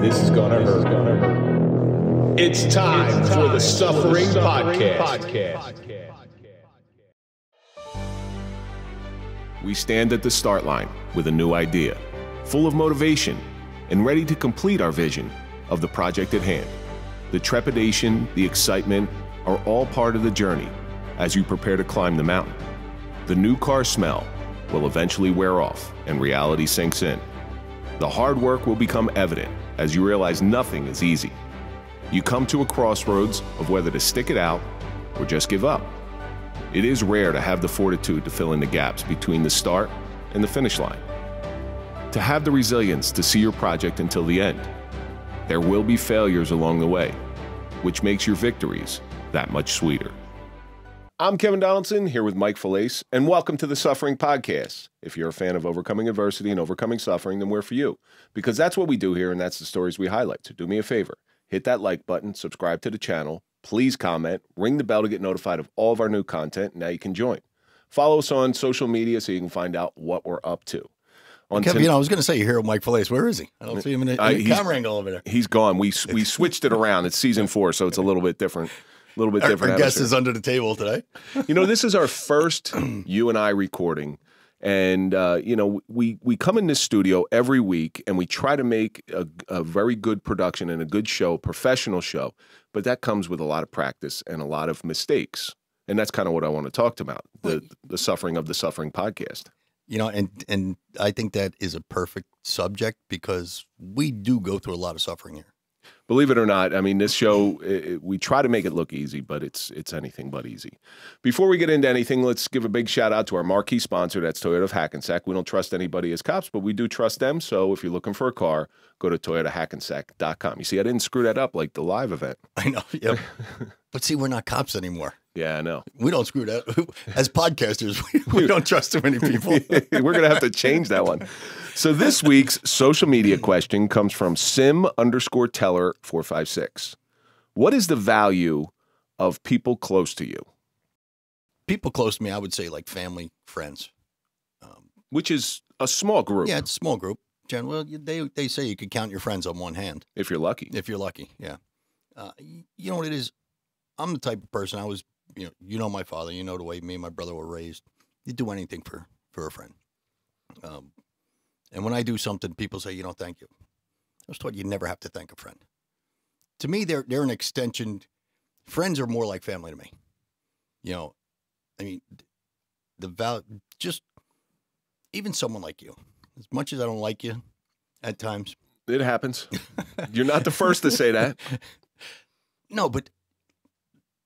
This is gonna hurt. It's time for the Suffering Podcast. We stand at the start line with a new idea, full of motivation, and ready to complete our vision of the project at hand. The trepidation, the excitement are all part of the journey as you prepare to climb the mountain. The new car smell will eventually wear off and reality sinks in. The hard work will become evident as you realize nothing is easy. You come to a crossroads of whether to stick it out or just give up. It is rare to have the fortitude to fill in the gaps between the start and the finish line. To have the resilience to see your project until the end. There will be failures along the way, which makes your victories that much sweeter. I'm Kevin Donaldson, here with Mike Falaise, and welcome to the Suffering Podcast. If you're a fan of overcoming adversity and overcoming suffering, then we're for you. Because that's what we do here, and that's the stories we highlight. So do me a favor, hit that like button, subscribe to the channel, please comment, ring the bell to get notified of all of our new content. Now you can join. Follow us on social media so you can find out what we're up to. Kevin, I was going to say, you hear Mike Falaise. Where is he? I don't see him in the camera angle over there. He's gone. We switched it around. It's season 4, so it's a little bit different. Our guest is under the table today. You know, this is our first you and I recording. And, you know, we come in this studio every week and we try to make a very good production and a good show, professional show. But that comes with a lot of practice and a lot of mistakes. And that's kind of what I want to talk about, the suffering of the Suffering Podcast. You know, and I think that is a perfect subject because we do go through a lot of suffering here. Believe it or not, I mean, this show, we try to make it look easy, but it's anything but easy. Before we get into anything, let's give a big shout out to our marquee sponsor. That's Toyota of Hackensack. We don't trust anybody as cops, but we do trust them. So if you're looking for a car, go to toyotahackensack.com. You see, I didn't screw that up like the live event. I know, yep. But see, we're not cops anymore. Yeah, I know. We don't screw that. As podcasters, we don't trust too many people. We're going to have to change that one. So this week's social media question comes from Sim_Teller456. What is the value of people close to you? People close to me, I would say like family, friends. Which is a small group. Yeah, it's a small group. Well, they say you could count your friends on one hand. If you're lucky. If you're lucky, yeah. You know what it is? I'm the type of person, you know my father, you know the way me and my brother were raised. You'd do anything for a friend. And when I do something, people say, thank you. I was taught you never have to thank a friend. To me, they're an extension. Friends are more like family to me. You know, I mean, the value, just even someone like you, as much as I don't like you at times. It happens. You're not the first to say that. No, but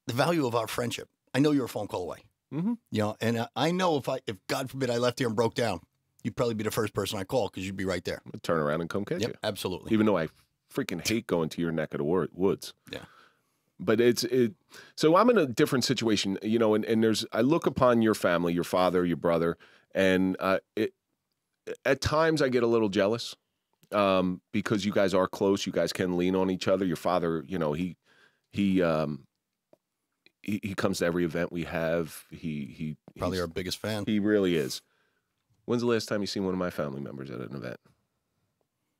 the value of our friendship. I know you're a phone call away. Mm-hmm. You know, and I know if God forbid I left here and broke down, you'd probably be the first person I call because you'd be right there. I'd turn around and come catch you. Absolutely. Even though I freaking hate going to your neck of the woods. Yeah. But so I'm in a different situation, you know, and I look upon your family, your father, your brother, and at times I get a little jealous because you guys are close. You guys can lean on each other. Your father, you know, he comes to every event we have. He's probably our biggest fan. He really is. When's the last time you seen one of my family members at an event?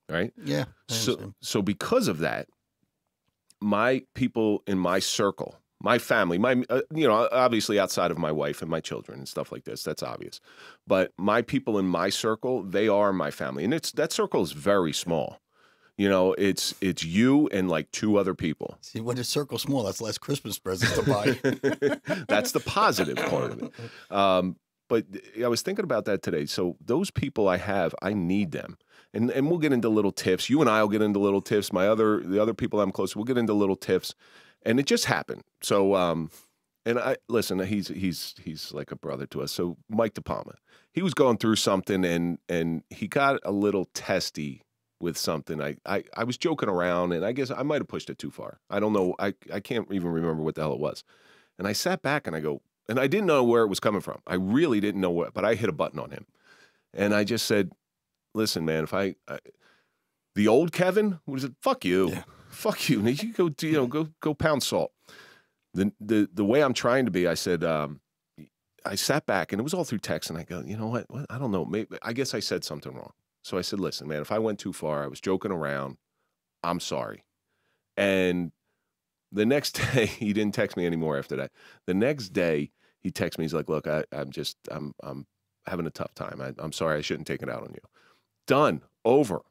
Right? Yeah. So because of that, my people in my circle, my family, you know, obviously outside of my wife and my children and stuff like this, that's obvious. But my people in my circle, they are my family, and that circle is very small. You know, it's you and like 2 other people. See, when the circle's small, that's less Christmas presents to buy. That's the positive part of it. But I was thinking about that today. So those people I have, I need them. And we'll get into little tips. You and I will get into little tips. The other people I'm close to, we'll get into little tips. And it just happened. So, and listen, he's like a brother to us. So Mike DePalma, he was going through something and he got a little testy with something. I was joking around, and I guess I might have pushed it too far. I don't know. I can't even remember what the hell it was. And I sat back and I go, and I didn't know where it was coming from. I really didn't know what, but I hit a button on him. And I just said, listen, man, if the old Kevin would have said, fuck you. Yeah. Fuck you. You go pound salt. The way I'm trying to be, I said, I sat back, and it was all through text, and I go, you know what? I don't know. Maybe I guess I said something wrong. So I said, listen, man, if I went too far, I was joking around. I'm sorry. And the next day, he didn't text me anymore after that. The next day, he texts me. He's like, look, I'm having a tough time. I'm sorry. I shouldn't take it out on you. Done. Over.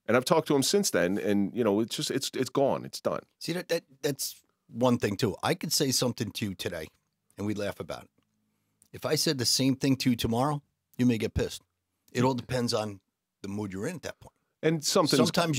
And I've talked to him since then. And, you know, it's just, it's gone. It's done. See, that's one thing, too. I could say something to you today, and we'd laugh about it. If I said the same thing to you tomorrow, you may get pissed. It all depends on the mood you're in at that point. And sometimes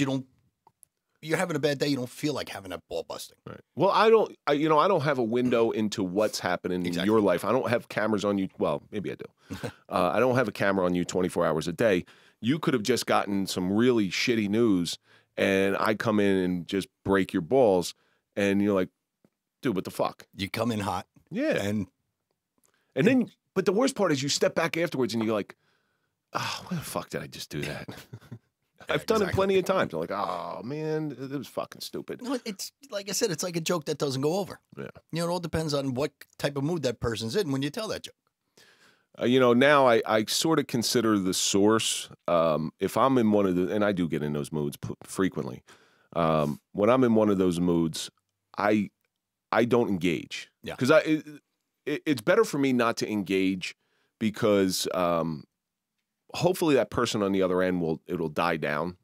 you're having a bad day, you don't feel like having that ball busting. Right. Well, I don't have a window into what's happening in your life. I don't have cameras on you. Well, maybe I do. I don't have a camera on you 24 hours a day. You could have just gotten some really shitty news, and I come in and just break your balls, and you're like, dude, what the fuck? You come in hot. Yeah. And then, but the worst part is you step back afterwards, and you're like, oh, why the fuck did I just do that? I've done it plenty of times. I'm like, oh, man, it was fucking stupid. No, it's like I said, it's like a joke that doesn't go over. Yeah. You know, it all depends on what type of mood that person's in when you tell that joke. You know, now I sort of consider the source. If I'm in one of the, and I do get in those moods frequently. When I'm in one of those moods, I don't engage. Yeah. Because it's better for me not to engage because hopefully that person on the other end it'll die down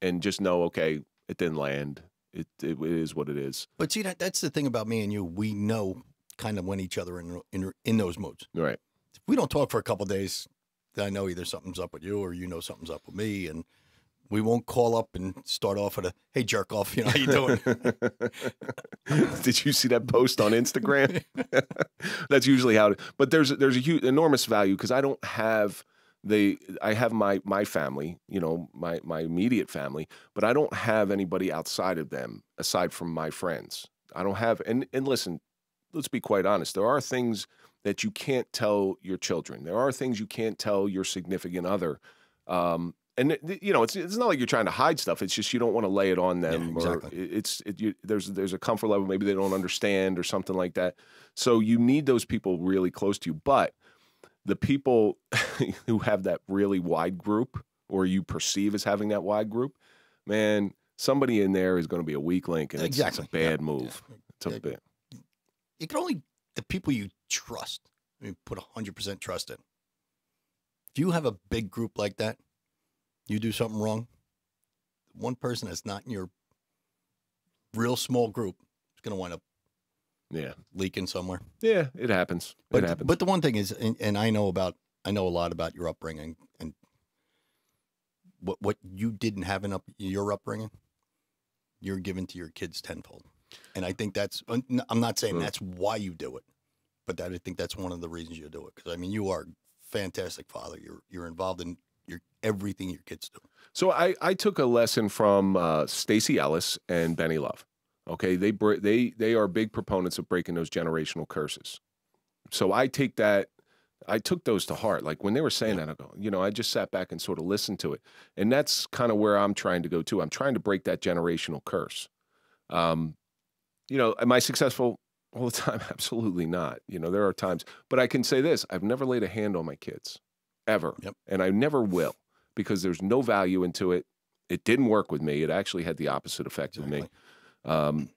and just know, okay, it didn't land. It is what it is. But see, that's the thing about me and you. We know kind of when each other in those moods. Right. If we don't talk for a couple of days, then I know either something's up with you or you know something's up with me, and we won't call up and start off with a, hey, jerk off, you know, how you doing? Did you see that post on Instagram? That's usually how but there's a huge, enormous value because I don't have I have my family, you know, my immediate family, but I don't have anybody outside of them aside from my friends. I don't have, and listen, let's be quite honest. There are things that you can't tell your children. There are things you can't tell your significant other. And you know, it's not like you're trying to hide stuff. It's just you don't want to lay it on them. Yeah, exactly. Or there's a comfort level. Maybe they don't understand or something like that. So you need those people really close to you. But the people who have that really wide group, or you perceive as having that wide group, man, somebody in there is going to be a weak link, and it's a bad move. Yeah. It's a bit. You can only the people you trust. I mean, put 100% trust in. If you have a big group like that, you do something wrong, one person that's not in your real small group is going to wind up leaking somewhere. Yeah, it happens. It happens. But the one thing is, and I know a lot about your upbringing and what you didn't have in your upbringing, you're giving to your kids tenfold. And I think that's, I'm not saying that's why you do it, but I think that's one of the reasons you do it. Because, I mean, you are a fantastic father. You're involved in everything your kids do. So I took a lesson from Stacey Ellis and Benny Love. Okay, they are big proponents of breaking those generational curses. So I took those to heart. Like when they were saying that, I go, you know, I just sat back and sort of listened to it. And that's kind of where I'm trying to go to. I'm trying to break that generational curse. You know, am I successful all the time? Absolutely not. You know, there are times, but I can say this, I've never laid a hand on my kids, ever. Yep. And I never will, because there's no value into it. It didn't work with me. It actually had the opposite effect with me.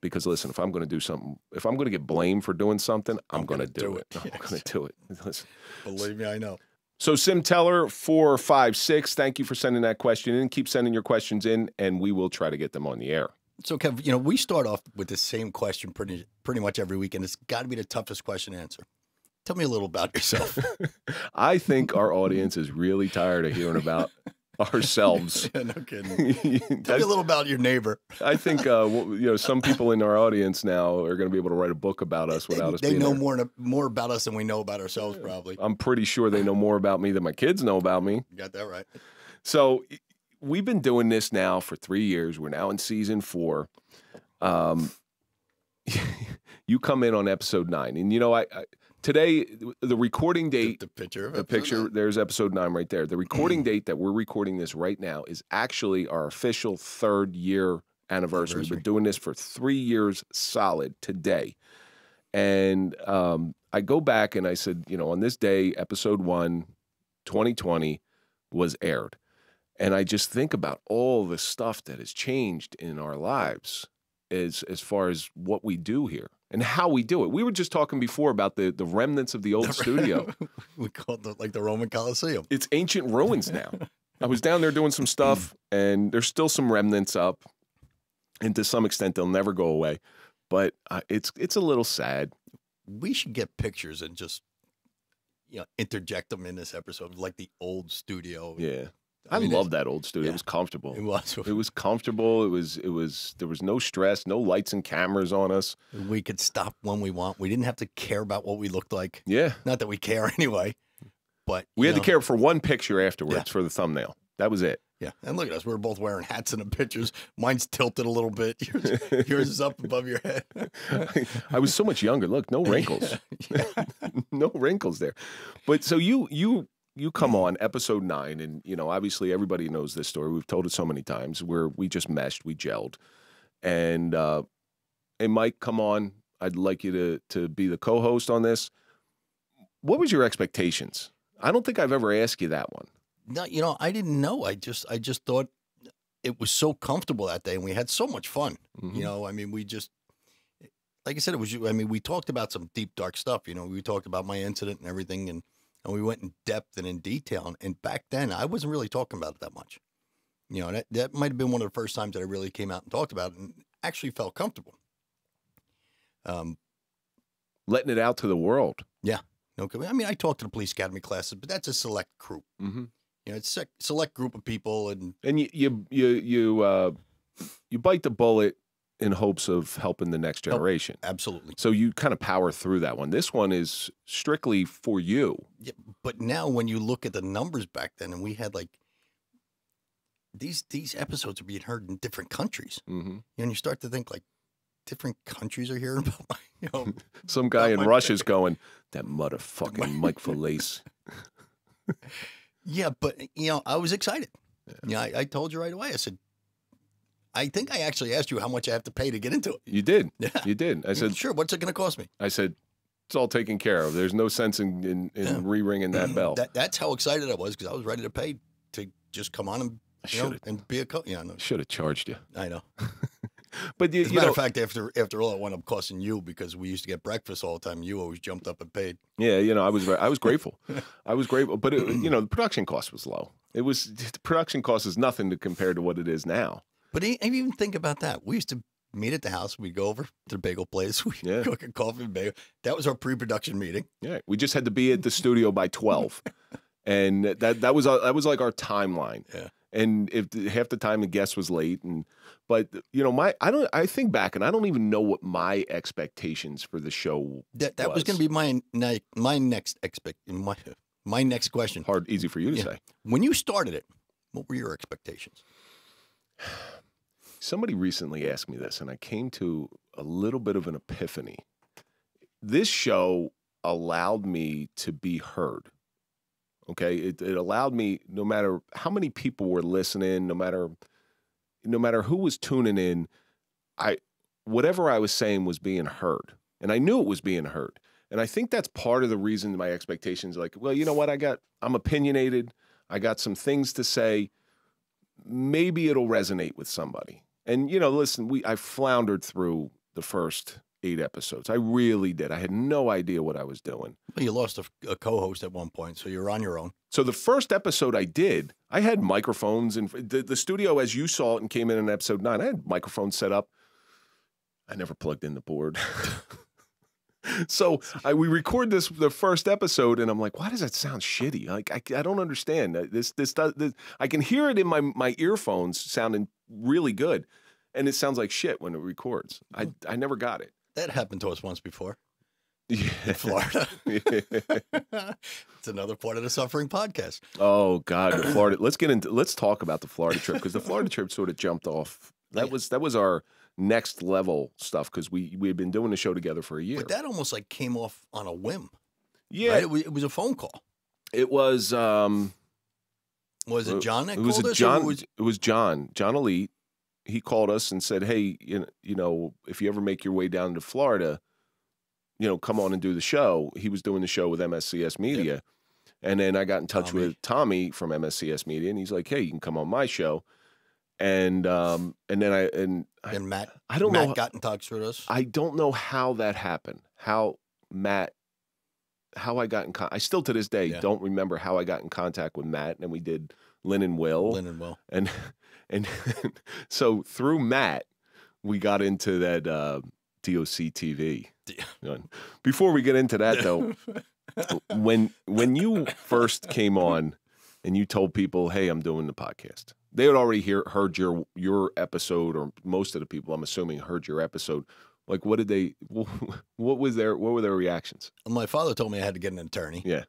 Because listen, if I'm going to do something, if I'm going to get blamed for doing something, I'm going to do it. I'm going to do it. Listen. Believe me, I know. So Sim Teller 456, thank you for sending that question in. Keep sending your questions in, and we will try to get them on the air. So, Kev, you know, we start off with the same question pretty much every week, and it's got to be the toughest question to answer. Tell me a little about yourself. I think our audience is really tired of hearing about ourselves. Yeah, no kidding. Tell me a little about your neighbor. I think you know, some people in our audience now are going to be able to write a book about us without us. They know more about us than we know about ourselves, probably. I'm pretty sure they know more about me than my kids know about me. You got that right. So we've been doing this now for 3 years. We're now in season 4. You come in on episode 9, and you know, I today the recording date, the picture, there's episode 9 right there. The recording date that we're recording this right now is actually our official 3rd year anniversary. We've been doing this for 3 years solid today, and I go back and I said, you know, on this day, episode 1, 2020 was aired. And I just think about all the stuff that has changed in our lives as far as what we do here and how we do it. We were just talking before about the remnants of the old studio. We called it like the Roman Colosseum. It's ancient ruins now. I was down there doing some stuff, and there's still some remnants up. And to some extent, they'll never go away. But it's a little sad. We should get pictures and just, interject them in this episode, like the old studio. Yeah. I love that old studio. Yeah. It was comfortable. It was. It was comfortable. It was. There was no stress, no lights and cameras on us. We could stop when we want. We didn't have to care about what we looked like. Yeah. Not that we care anyway, but we had to care for one picture afterwards for the thumbnail. That was it. Yeah. And look at us. We were both wearing hats in the pictures. Mine's tilted a little bit. Yours is up above your head. I was so much younger. Look, no wrinkles. Yeah. No wrinkles there. But so you come on episode 9, and obviously everybody knows this story. We've told it so many times where we just meshed, we gelled, and hey, Mike, come on. I'd like you to be the co-host on this. What was your expectations? I don't think I've ever asked you that one. No, I didn't know. I just thought it was so comfortable that day, and we had so much fun. Mm-hmm. We just, like I said, we talked about some deep, dark stuff. We talked about my incident and everything, and we went in depth and in detail. And back then, I wasn't really talking about it that much. That might have been one of the first times that I really came out and talked about it and actually felt comfortable. Letting it out to the world. Yeah. I talked to the police academy classes, but that's a select group. Mm-hmm. It's a select group of people, and you bite the bullet in hopes of helping the next generation. Absolutely. So you kind of power through that one. This one is strictly for you. Yeah, but now when you look at the numbers back then, and we had like these episodes are being heard in different countries, and you start to think like different countries are hearing about my, some guy in Russia's going, that motherfucking Mike Falaise. Yeah, but I was excited. Yeah, I told you right away. I said, I think I actually asked you how much I have to pay to get into it. You did. Yeah. You did. I said, sure, what's it going to cost me? I said, it's all taken care of. There's no sense in re-ringing that bell. That's how excited I was, because I was ready to pay to just come on and, and be a co. Yeah, no. Should have charged you. I know. But as a matter of fact, after all, it wound up costing you, because we used to get breakfast all the time. You always jumped up and paid. Yeah, I was grateful. I was grateful, but the production cost was low. The production cost is nothing to compare to what it is now. But even think about that. We used to meet at the house. We'd go over to the bagel place. We'd cook a coffee and bagel. That was our pre-production meeting. Yeah, we just had to be at the studio by 12, and that was like our timeline. Yeah. And if half the time the guest was late, I think back and I don't even know what my expectations for the show that was going to be my next my next question. Easy for you to say. When you started it, what were your expectations? Somebody recently asked me this, and I came to a little bit of an epiphany. This show allowed me to be heard. Okay, it allowed me, no matter how many people were listening, no matter who was tuning in, whatever I was saying was being heard, and I knew it was being heard. And I think that's part of the reason my expectations are like, well, you know what, I'm opinionated, I got some things to say, maybe it'll resonate with somebody. And listen, I floundered through the first 8 episodes. I really did. I had no idea what I was doing. Well, you lost a co-host at one point, so you're on your own. So the first episode I did, I had microphones, and the studio, as you saw it and came in episode 9, I had microphones set up. I never plugged in the board. So we record the first episode, and I'm like, why does that sound shitty? Like I don't understand. This I can hear it in my earphones sounding really good, and it sounds like shit when it records. I never got it. That happened to us once before. Yeah. In Florida. It's another part of the Suffering podcast. Oh God, the Florida. Let's talk about the Florida trip, because the Florida trip sort of jumped off. That was our next level stuff, because we had been doing the show together for a year. But that almost like came off on a whim. Yeah, right? It was a phone call. It was. Was it John that called us? It was John Elite. He called us and said, "Hey, if you ever make your way down to Florida, come on and do the show." He was doing the show with MSCS Media, And then I got in touch with Tommy from MSCS Media, and he's like, "Hey, you can come on my show." And then Matt, I don't Matt know, got in touch with us. I don't know how that happened. How I got in contact. I still to this day don't remember how I got in contact with Matt. And we did Lynn and Will. And so through Matt, we got into that DOC TV. Before we get into that, though, when you first came on and you told people, "Hey, I'm doing the podcast," they had already heard your episode, or most of the people, I'm assuming, heard your episode. Like, what were their reactions? My father told me I had to get an attorney. Yeah.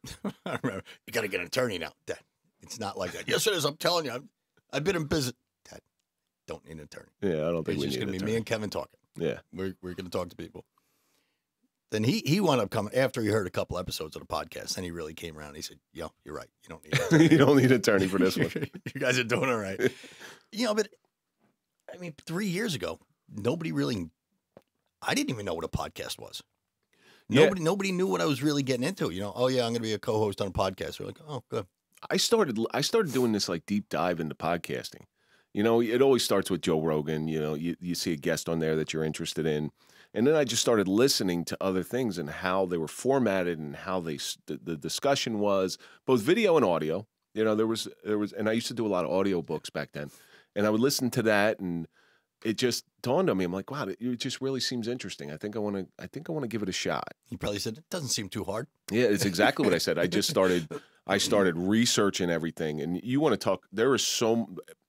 I remember, you got to get an attorney now, Dad. It's not like that. Yes, it is. I'm telling you. I've been in business. Dad, don't need an attorney. Yeah, I don't think it's we just need going to an be attorney. me and Kevin talking. Yeah. We're going to talk to people. Then he wound up coming after he heard a couple episodes of the podcast. Then he really came around. He said, "Yo, you're right. You don't need an attorney. You don't need an attorney for this one. You guys are doing all right." But I mean, 3 years ago, I didn't even know what a podcast was. Nobody knew what I was really getting into. Oh yeah, I'm going to be a co-host on a podcast. We're like, oh, good. I started doing this like deep dive into podcasting. It always starts with Joe Rogan. You see a guest on there that you're interested in. And then I just started listening to other things and how they were formatted and how the discussion was, both video and audio. There was, and I used to do a lot of audio books back then, and I would listen to that, and it just dawned on me. I'm like, wow, it just really seems interesting. I think I want to give it a shot. He probably said, "It doesn't seem too hard." Yeah, it's exactly what I said. I started researching everything, and you want to talk.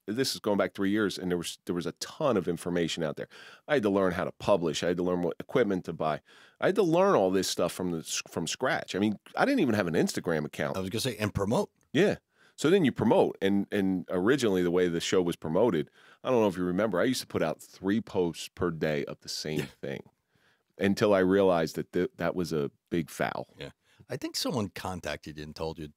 This is going back 3 years, and there was a ton of information out there. I had to learn how to publish. I had to learn what equipment to buy. I had to learn all this stuff from scratch. I mean, I didn't even have an Instagram account. I was going to say, and promote. Yeah. So then you promote, and originally the way the show was promoted, I don't know if you remember, I used to put out 3 posts per day of the same thing until I realized that that was a big foul. Yeah. I think someone contacted you and told you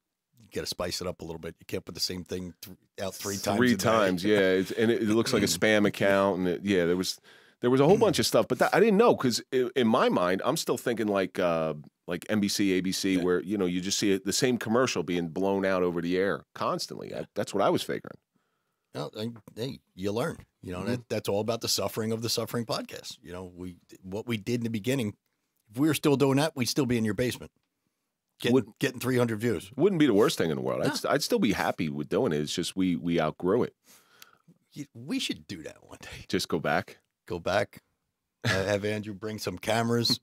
got to spice it up a little bit. You can't put the same thing out 3 times. 3 times, yeah. And it looks like a spam account, and there was a whole bunch of stuff, but I didn't know, because in my mind, I'm still thinking like NBC, ABC, where you just see the same commercial being blown out over the air constantly. That's what I was figuring. Well, hey, you learn. That's all about the suffering of the Suffering podcast. What we did in the beginning. If we were still doing that, we'd still be in your basement. Getting 300 views. Wouldn't be the worst thing in the world. No. I'd still be happy with doing it. It's just we outgrew it. We should do that one day. Just go back. Go back. Have Andrew bring some cameras.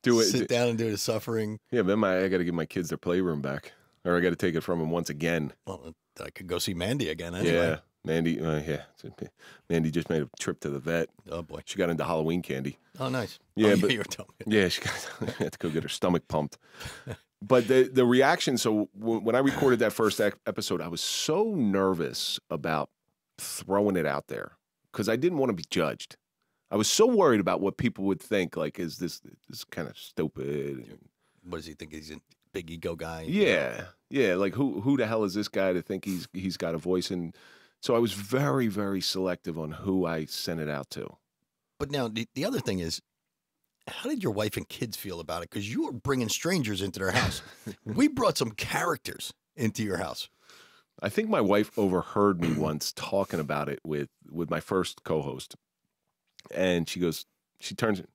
Sit down and do the Suffering. Yeah, then I got to give my kids their playroom back, or I got to take it from them once again. Well, I could go see Mandy again. Anyway. Yeah, Mandy. Mandy just made a trip to the vet. Oh boy, she got into Halloween candy. Oh, nice. Yeah, but you were telling me. Yeah, she had to go get her stomach pumped. But the reaction. So when I recorded that first episode, I was so nervous about throwing it out there because I didn't want to be judged. I was so worried about what people would think. Like, is this kind of stupid? What does he think? He's a big ego guy. Yeah, yeah. Like who the hell is this guy to think he's got a voice? And so I was very, very selective on who I sent it out to. But now the other thing is, how did your wife and kids feel about it? Because you were bringing strangers into their house. We brought some characters into your house. I think my wife overheard me once talking about it with my first co-host. And she turns it,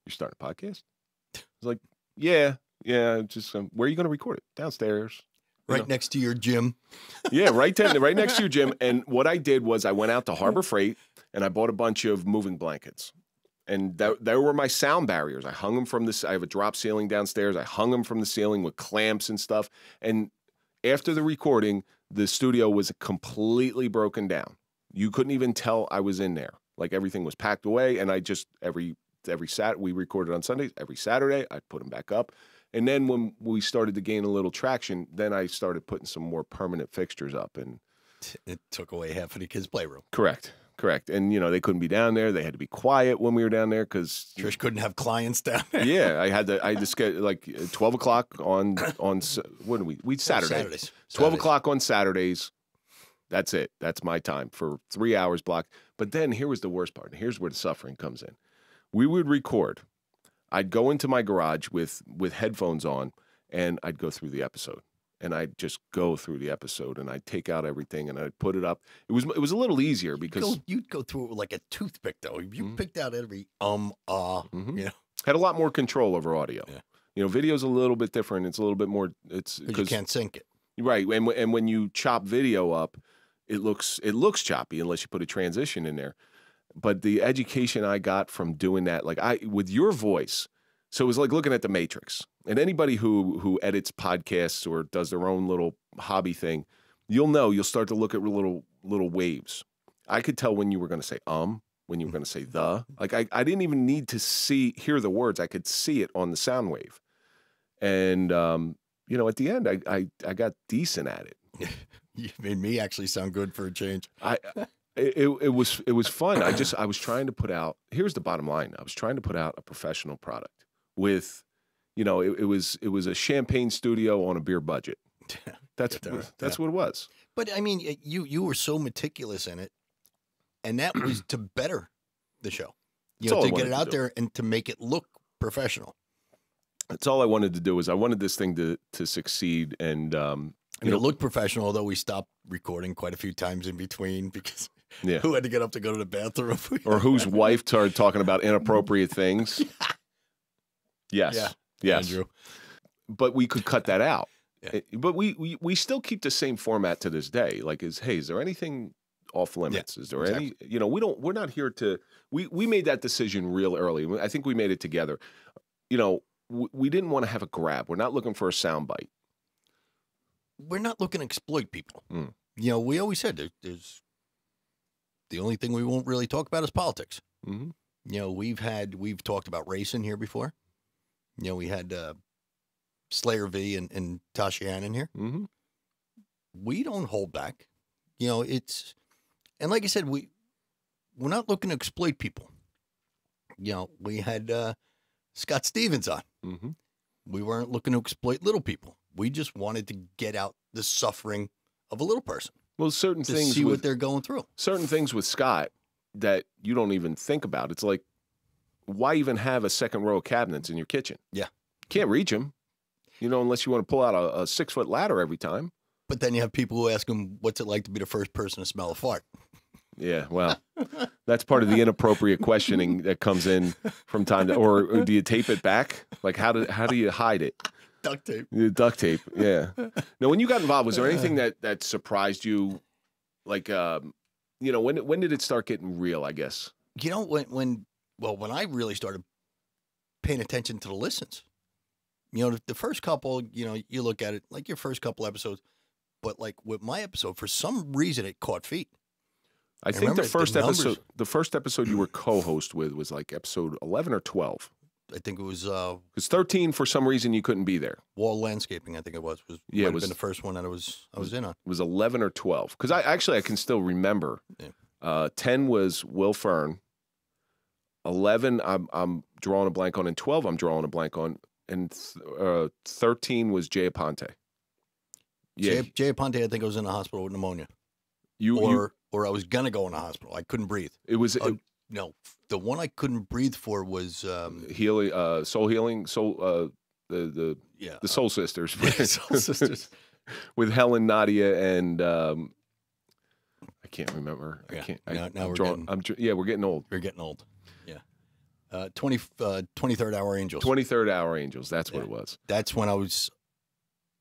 "You're starting a podcast?" I was like, yeah, just, where are you going to record it? Downstairs. Right next to your gym. Yeah, right next to your gym. And what I did was I went out to Harbor Freight and I bought a bunch of moving blankets. And there were my sound barriers. I hung them from I have a drop ceiling downstairs. I hung them from the ceiling with clamps and stuff. And after the recording, the studio was completely broken down. You couldn't even tell I was in there. Like, everything was packed away. And I just, every Saturday, we recorded on Sundays. Every Saturday, I'd put them back up. And then when we started to gain a little traction, then I started putting some more permanent fixtures up. And it took away half of the kids' playroom. Correct. And, they couldn't be down there. They had to be quiet when we were down there because Trish couldn't have clients down there. Yeah, I had to schedule like 12 o'clock on what do we Saturdays. 12 o'clock on Saturdays. That's it. That's my time for 3 hours block. But then here was the worst part. And here's where the suffering comes in. We would record. I'd go into my garage with headphones on, and I'd go through the episode. and I'd just go through the episode, and I'd take out everything, and I'd put it up. It was a little easier because You'd go through it like a toothpick, though. You picked out every had a lot more control over audio. Yeah. You know, video's a little bit different. It's a little bit more. It's because you can't sync it. Right, and when you chop video up, it looks choppy unless you put a transition in there. But the education I got from doing that, like with your voice, so it was like looking at The Matrix. And anybody who edits podcasts or does their own little hobby thing, you'll start to look at little waves. I could tell when you were going to say when you were going to say the. Like I didn't even need to hear the words. I could see it on the sound wave. And you know, at the end, I got decent at it. You made me actually sound good for a change. It was fun. I was trying to put out. Here's the bottom line. I was trying to put out a professional product with, you know, it was a champagne studio on a beer budget. That's what it was. But I mean, you were so meticulous in it, and that was to better the show. You know, to get it out there and to make it look professional. That's all I wanted to do. I wanted this thing to succeed, and it looked professional. Although we stopped recording quite a few times in between because who had to get up to go to the bathroom, or whose wife started talking about inappropriate things. Yes, yes, Andrew. But we could cut that out. Yeah. But we still keep the same format to this day. Like, is there anything off limits? Is there any? You know, we're not here to. We made that decision real early. I think we made it together. You know, we didn't want to have a grab. We're not looking for a soundbite. We're not looking to exploit people. You know, we always said there's the only thing we won't really talk about is politics. You know, we've talked about race in here before. You know, we had Slayer V and Tasha Ann in here. We don't hold back. You know, and like I said, we're not looking to exploit people. You know, we had Scott Stevens on. We weren't looking to exploit little people. We just wanted to get out the suffering of a little person. Well, certain things see what they're going through. Certain things with Scott that you don't even think about. It's like, why even have a second row of cabinets in your kitchen? Yeah. Can't reach them, you know, unless you want to pull out a 6-foot ladder every time. But then you have people who ask him, what's it like to be the first person to smell a fart? Yeah, well, that's part of the inappropriate questioning that comes in from time to, or do you tape it back? Like, how do you hide it? Duct tape. Duct tape, yeah. Now, when you got involved, was there anything that surprised you? Like, you know, when did it start getting real, I guess? You know, when I really started paying attention to the listens. You know, the first couple, you know, you look at it like your first couple episodes, but like with my episode, for some reason it caught feet. I think the first episode you were co-host with was like episode 11 or 12. I think it was because 13 for some reason you couldn't be there. Wall Landscaping, I think it was it was been the first one that I was in on. It was 11 or 12 because I can still remember. Yeah. 10 was Will Fern. 11 I'm drawing a blank on, and 12 I'm drawing a blank on, and 13 was Jay Aponte. Yeah, Jay Aponte. I think I was in the hospital with pneumonia. Or I was gonna go in the hospital. I couldn't breathe. It was no. The one I couldn't breathe for was healing, soul healing, the Soul Sisters, Soul Sisters, with Helen, Nadia, and I can't remember. Yeah. I can't. Now we're getting old. We're getting old. Yeah. 23rd Hour Angels. 23rd Hour Angels. That's what it was. That's when I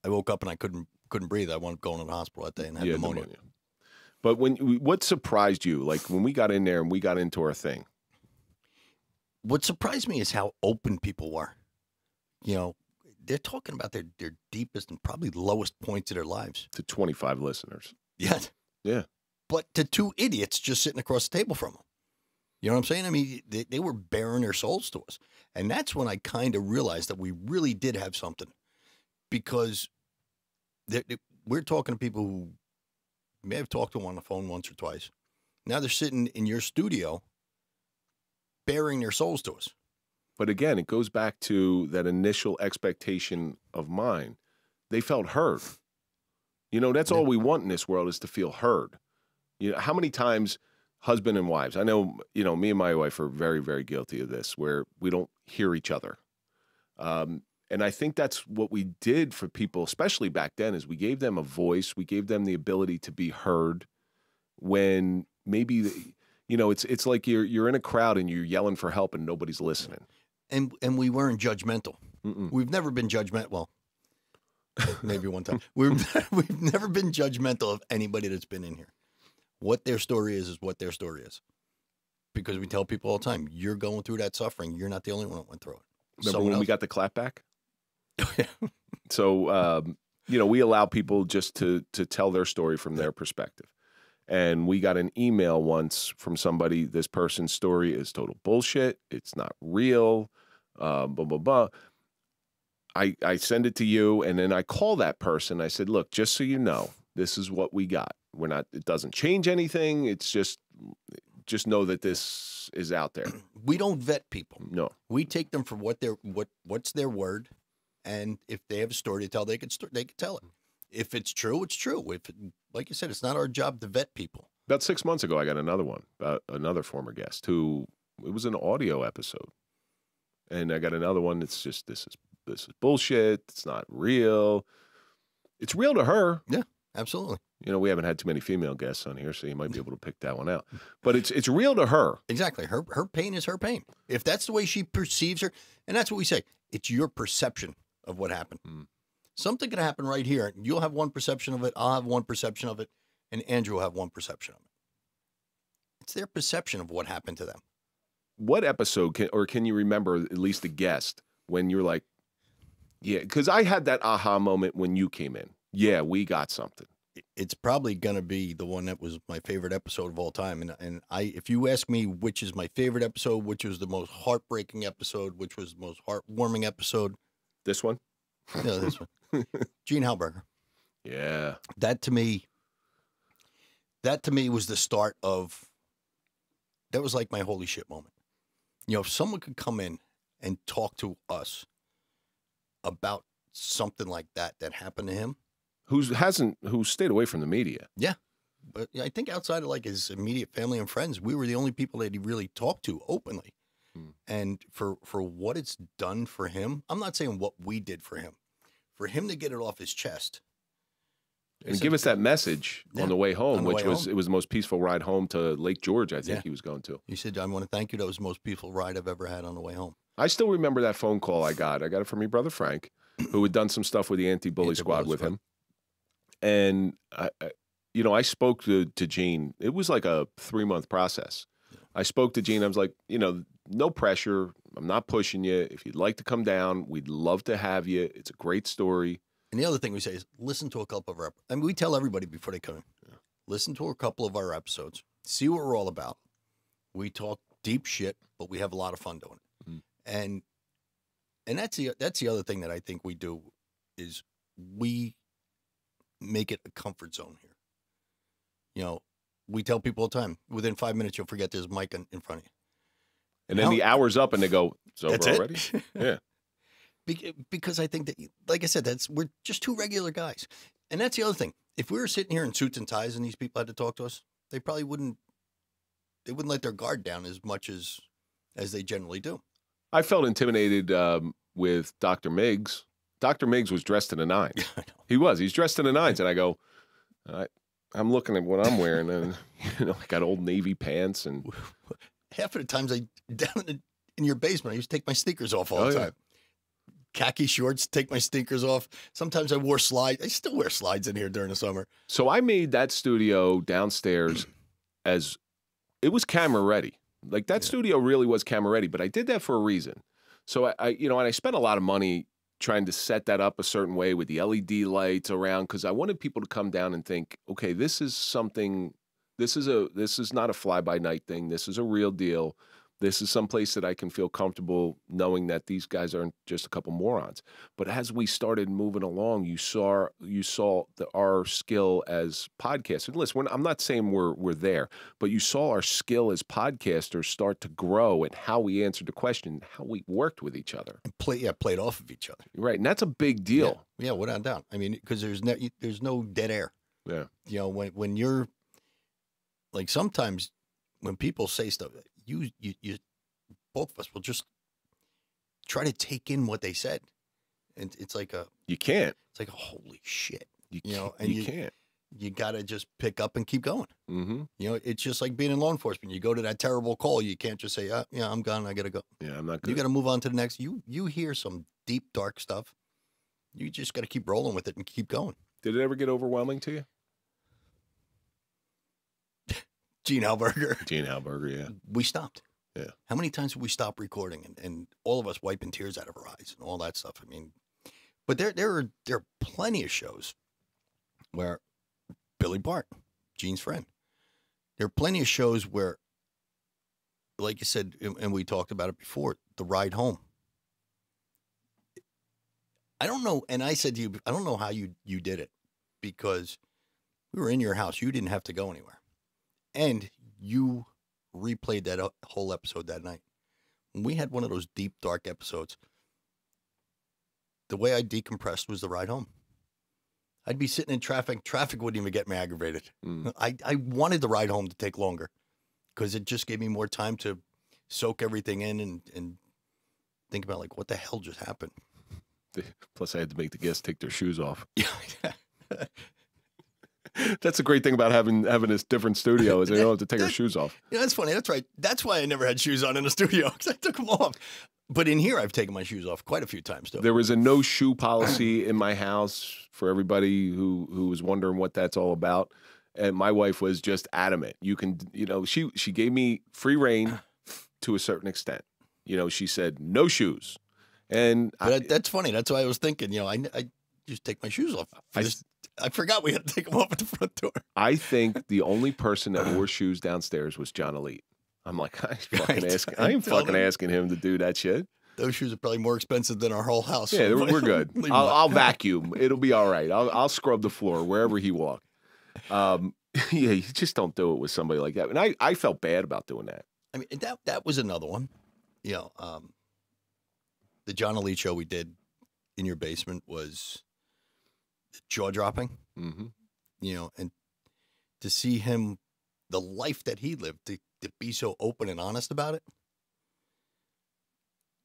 woke up and I couldn't breathe. I wanted going to the hospital that day and had pneumonia. But what surprised you? Like when we got in there and we got into our thing. What surprised me is how open people were. You know, they're talking about their deepest and probably lowest points of their lives. To 25 listeners. Yeah. Yeah. But to two idiots just sitting across the table from them. You know what I'm saying? I mean, they were bearing their souls to us. And that's when I kind of realized that we really did have something. Because we're talking to people who may have talked to them on the phone once or twice. Now they're sitting in your studio bearing their souls to us. But again, it goes back to that initial expectation of mine. They felt heard. You know, that's all we want in this world is to feel heard. You know, how many times husband and wives, I know, you know, me and my wife are very, very guilty of this, where we don't hear each other. And I think that's what we did for people, especially back then, is we gave them a voice. We gave them the ability to be heard when maybe, you know, it's like you're in a crowd and you're yelling for help and nobody's listening. And we weren't judgmental. We've never been judgmental. Well, maybe one time. We've never been judgmental of anybody that's been in here. What their story is what their story is. Because we tell people all the time, you're going through that suffering. You're not the only one that went through it. Remember when we got the clap back? So, you know, we allow people just to tell their story from their perspective. And we got an email once from somebody, this person's story is total bullshit. It's not real, blah, blah, blah. I send it to you, and then I call that person. I said, look, just so you know, this is what we got. It doesn't change anything. It's just know that this is out there. We don't vet people. No. We take them for what's their word. And if they have a story to tell, they can tell it. If it's true, it's true. Like you said, it's not our job to vet people. About 6 months ago, I got another one, another former guest who, it was an audio episode. And I got another one that's just, this is bullshit. It's not real. It's real to her. Yeah, absolutely. You know, we haven't had too many female guests on here, so you might be able to pick that one out. But it's real to her. Exactly. Her pain is her pain. If that's the way she perceives her, and that's what we say, it's your perception of what happened. Something could happen right here. You'll have one perception of it. I'll have one perception of it. And Andrew will have one perception of it. It's their perception of what happened to them. What episode can you remember, at least a guest, when you're like, yeah, because I had that aha moment when you came in. Yeah, we got something. It's probably going to be the one that was my favorite episode of all time. And if you ask me which is my favorite episode, which was the most heartbreaking episode, which was the most heartwarming episode. This one? No, this one. Gene Halberger. Yeah. That to me was the start of, that was like my holy shit moment. You know, if someone could come in and talk to us about something like that happened to him. Who stayed away from the media. Yeah. But I think outside of like his immediate family and friends, we were the only people that he really talked to openly. And for what it's done for him, I'm not saying what we did for him to get it off his chest. And give us that message on the way home, it was the most peaceful ride home to Lake George, I think he was going to. He said, I want to thank you. That was the most peaceful ride I've ever had on the way home. I still remember that phone call I got. I got it from your brother, Frank, who had done some stuff with the Anti-Bully Squad with him. And, I spoke to Gene. It was like a 3-month process. Yeah. I spoke to Gene. I was like, no pressure. I'm not pushing you. If you'd like to come down, we'd love to have you. It's a great story. And the other thing we say is listen to a couple of our, I mean, we tell everybody before they come in, listen to a couple of our episodes, see what we're all about. We talk deep shit, but we have a lot of fun doing it. And that's the other thing that I think we do is we make it a comfort zone here. We tell people all the time, within 5 minutes, you'll forget there's a mic in front of you. And then the hour's up and they go, it's over already? Yeah. Because I think that, like I said, we're just two regular guys. And that's the other thing. If we were sitting here in suits and ties and these people had to talk to us, they probably wouldn't let their guard down as much as they generally do. I felt intimidated with Dr. Miggs. Dr. Miggs was dressed in the nines. He was. He's dressed in the nines. And I go, I'm looking at what I'm wearing, and I got old Navy pants. And half of the times down in your basement, I used to take my sneakers off all the time. Khaki shorts, take my sneakers off. Sometimes I wore slides. I still wear slides in here during the summer. So I made that studio downstairs as it was camera ready. Like that studio really was camera ready, but I did that for a reason. So and I spent a lot of money trying to set that up a certain way with the LED lights around, because I wanted people to come down and think, okay, this is something. This is not a fly-by-night thing. This is a real deal. This is someplace that I can feel comfortable knowing that these guys aren't just a couple morons. But as we started moving along, you saw our skill as podcasters. Listen, I'm not saying we're there, but you saw our skill as podcasters start to grow and how we answered the question, how we worked with each other. And played off of each other. Right, and that's a big deal. Yeah, without doubt. I mean, because there's no dead air. Yeah. When you're, like, sometimes when people say stuff, you both of us will just try to take in what they said. And it's like a You can't. it's like a holy shit. You You know, can't. and you can't. You got to just pick up and keep going. Mm-hmm. You know, it's just like being in law enforcement. You go to that terrible call, you can't just say, yeah, I'm gone, I got to go. Yeah, I'm not good. You got to move on to the next. You hear some deep, dark stuff. You just got to keep rolling with it and keep going. Did it ever get overwhelming to you? Gene Halberger. Gene Halberger, yeah. We stopped. Yeah. How many times did we stop recording and all of us wiping tears out of our eyes and all that stuff? I mean, but there are plenty of shows where Billy Bart, Gene's friend, there are plenty of shows where, like you said, and we talked about it before, the ride home. I don't know, and I said to you, I don't know how you did it, because we were in your house. You didn't have to go anywhere. And you replayed that whole episode that night. When we had one of those deep, dark episodes, the way I decompressed was the ride home. I'd be sitting in traffic. Traffic wouldn't even get me aggravated. Mm. I wanted the ride home to take longer because it just gave me more time to soak everything in and think about, like, what the hell just happened? Plus, I had to make the guests take their shoes off. Yeah. That's a great thing about having this different studio is they don't have to take their shoes off. Yeah, that's funny. That's right. That's why I never had shoes on in the studio, because I took them off. But in here, I've taken my shoes off quite a few times, though. There was a no shoe policy in my house for everybody who was wondering what that's all about. And my wife was just adamant. You can, she gave me free reign to a certain extent. She said no shoes. And that's funny. That's why I was thinking, I just take my shoes off. I forgot we had to take them off at the front door. I think the only person that wore shoes downstairs was John Elite. I'm like, I ain't fucking asking him to do that shit. Those shoes are probably more expensive than our whole house. Yeah, we're good. I'll vacuum. It'll be all right. I'll scrub the floor wherever he walked. Yeah, you just don't do it with somebody like that. And I felt bad about doing that. I mean, that was another one. The John Elite show we did in your basement was jaw-dropping. Mm-hmm. And to see him, the life that he lived, to be so open and honest about it,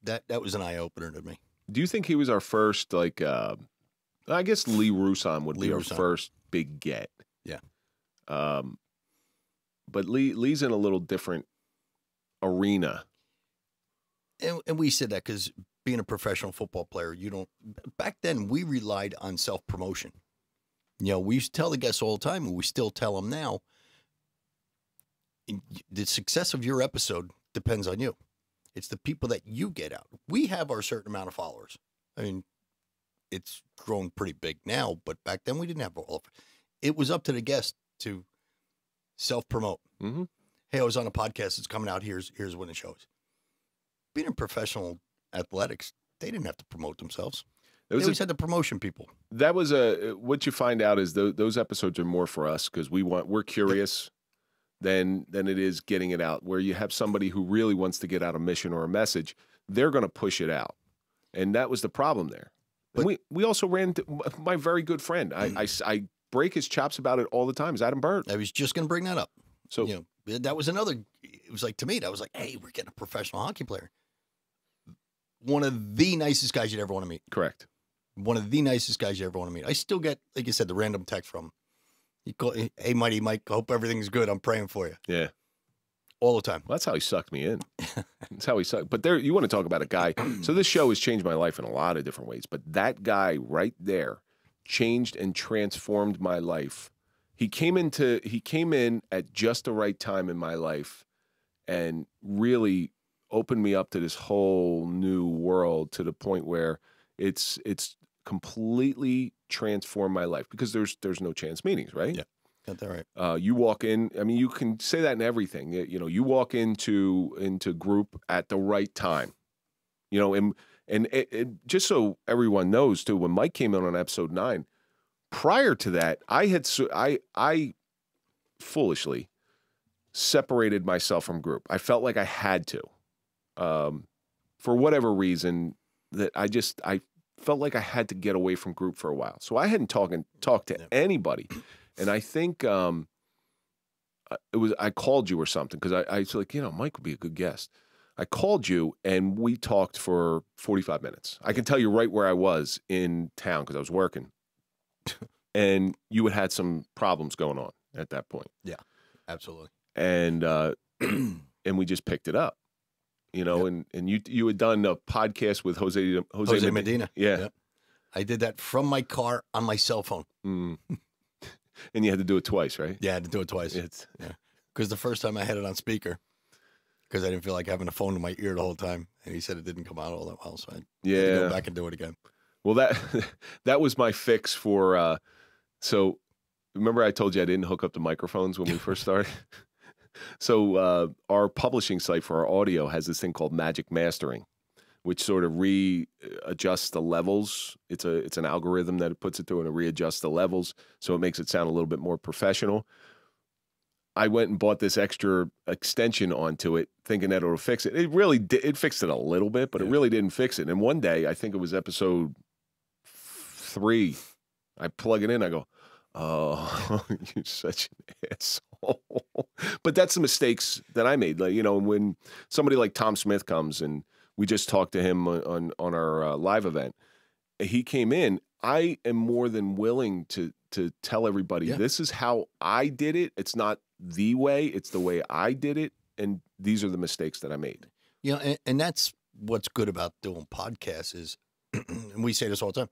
that was an eye-opener to me. Do you think he was our first, like, I guess Lee Rusan would be our first big get. Yeah. But Lee's in a little different arena. And we said that because being a professional football player, back then we relied on self-promotion. We used to tell the guests all the time, and we still tell them now, the success of your episode depends on you. It's the people that you get out. We have our certain amount of followers. I mean, it's grown pretty big now, but back then we didn't have all of it. It was up to the guest to self-promote. Mm-hmm. Hey, I was on a podcast. It's coming out. Here's when it shows. Being in professional athletics, they didn't have to promote themselves. They always had the promotion people. That was what you find out is those episodes are more for us because we're curious than it is getting it out. Where you have somebody who really wants to get out a mission or a message, they're going to push it out, and that was the problem there. But we also ran into my very good friend. I break his chops about it all the time. Is Adam Bird? I was just going to bring that up. So that was another. It was like, to me, that was like, hey, we're getting a professional hockey player. One of the nicest guys you'd ever want to meet. Correct. One of the nicest guys you ever want to meet. I still get, like you said, the random text from him. He called, hey, Mighty Mike, hope everything's good. I'm praying for you. Yeah. All the time. Well, that's how he sucked me in. That's how he sucked. But you want to talk about a guy. So this show has changed my life in a lot of different ways. But that guy right there changed and transformed my life. He came in at just the right time in my life and really opened me up to this whole new world to the point where it's completely transformed my life because there's no chance meetings, right? Yeah, got that right. You walk in. I mean, you can say that in everything. You walk into group at the right time. And it, just so everyone knows too, when Mike came in on episode 9, prior to that, I foolishly separated myself from group. I felt like I had to, for whatever reason, that I felt like I had to get away from group for a while. So I hadn't talked to anybody. And I think I called you or something because I was like, Mike would be a good guest. I called you and we talked for 45 minutes. I can tell you right where I was in town because I was working. And you had some problems going on at that point. Yeah, absolutely. And and we just picked it up, you know, Yep. and you had done a podcast with Jose Medina. Yeah. Yep. I did that from my car on my cell phone. Mm. And you had to do it twice, right? Yeah, I had to do it twice. Yeah. Because the first time I had it on speaker because I didn't feel like having a phone to my ear the whole time. And he said it didn't come out all that well. So I had to go back and do it again. Well, that was my fix for, so remember I told you I didn't hook up the microphones when we first started? So our publishing site for our audio has this thing called Magic Mastering, which sort of readjusts the levels. It's an algorithm that it puts it through and it readjusts the levels, so it makes it sound a little bit more professional. I went and bought this extra extension onto it, thinking that it'll fix it. It really did. It fixed it a little bit, but it really didn't fix it. And one day, I think it was episode 3, I plug it in. I go, "Oh, you're such an asshole." But that's the mistakes that I made. Like, you know, when somebody like Tom Smith comes and we just talked to him on our live event, he came in. I am more than willing to tell everybody, this is how I did it. It's not the way, it's the way I did it. And these are the mistakes that I made. You know, and that's what's good about doing podcasts is, and we say this all the time,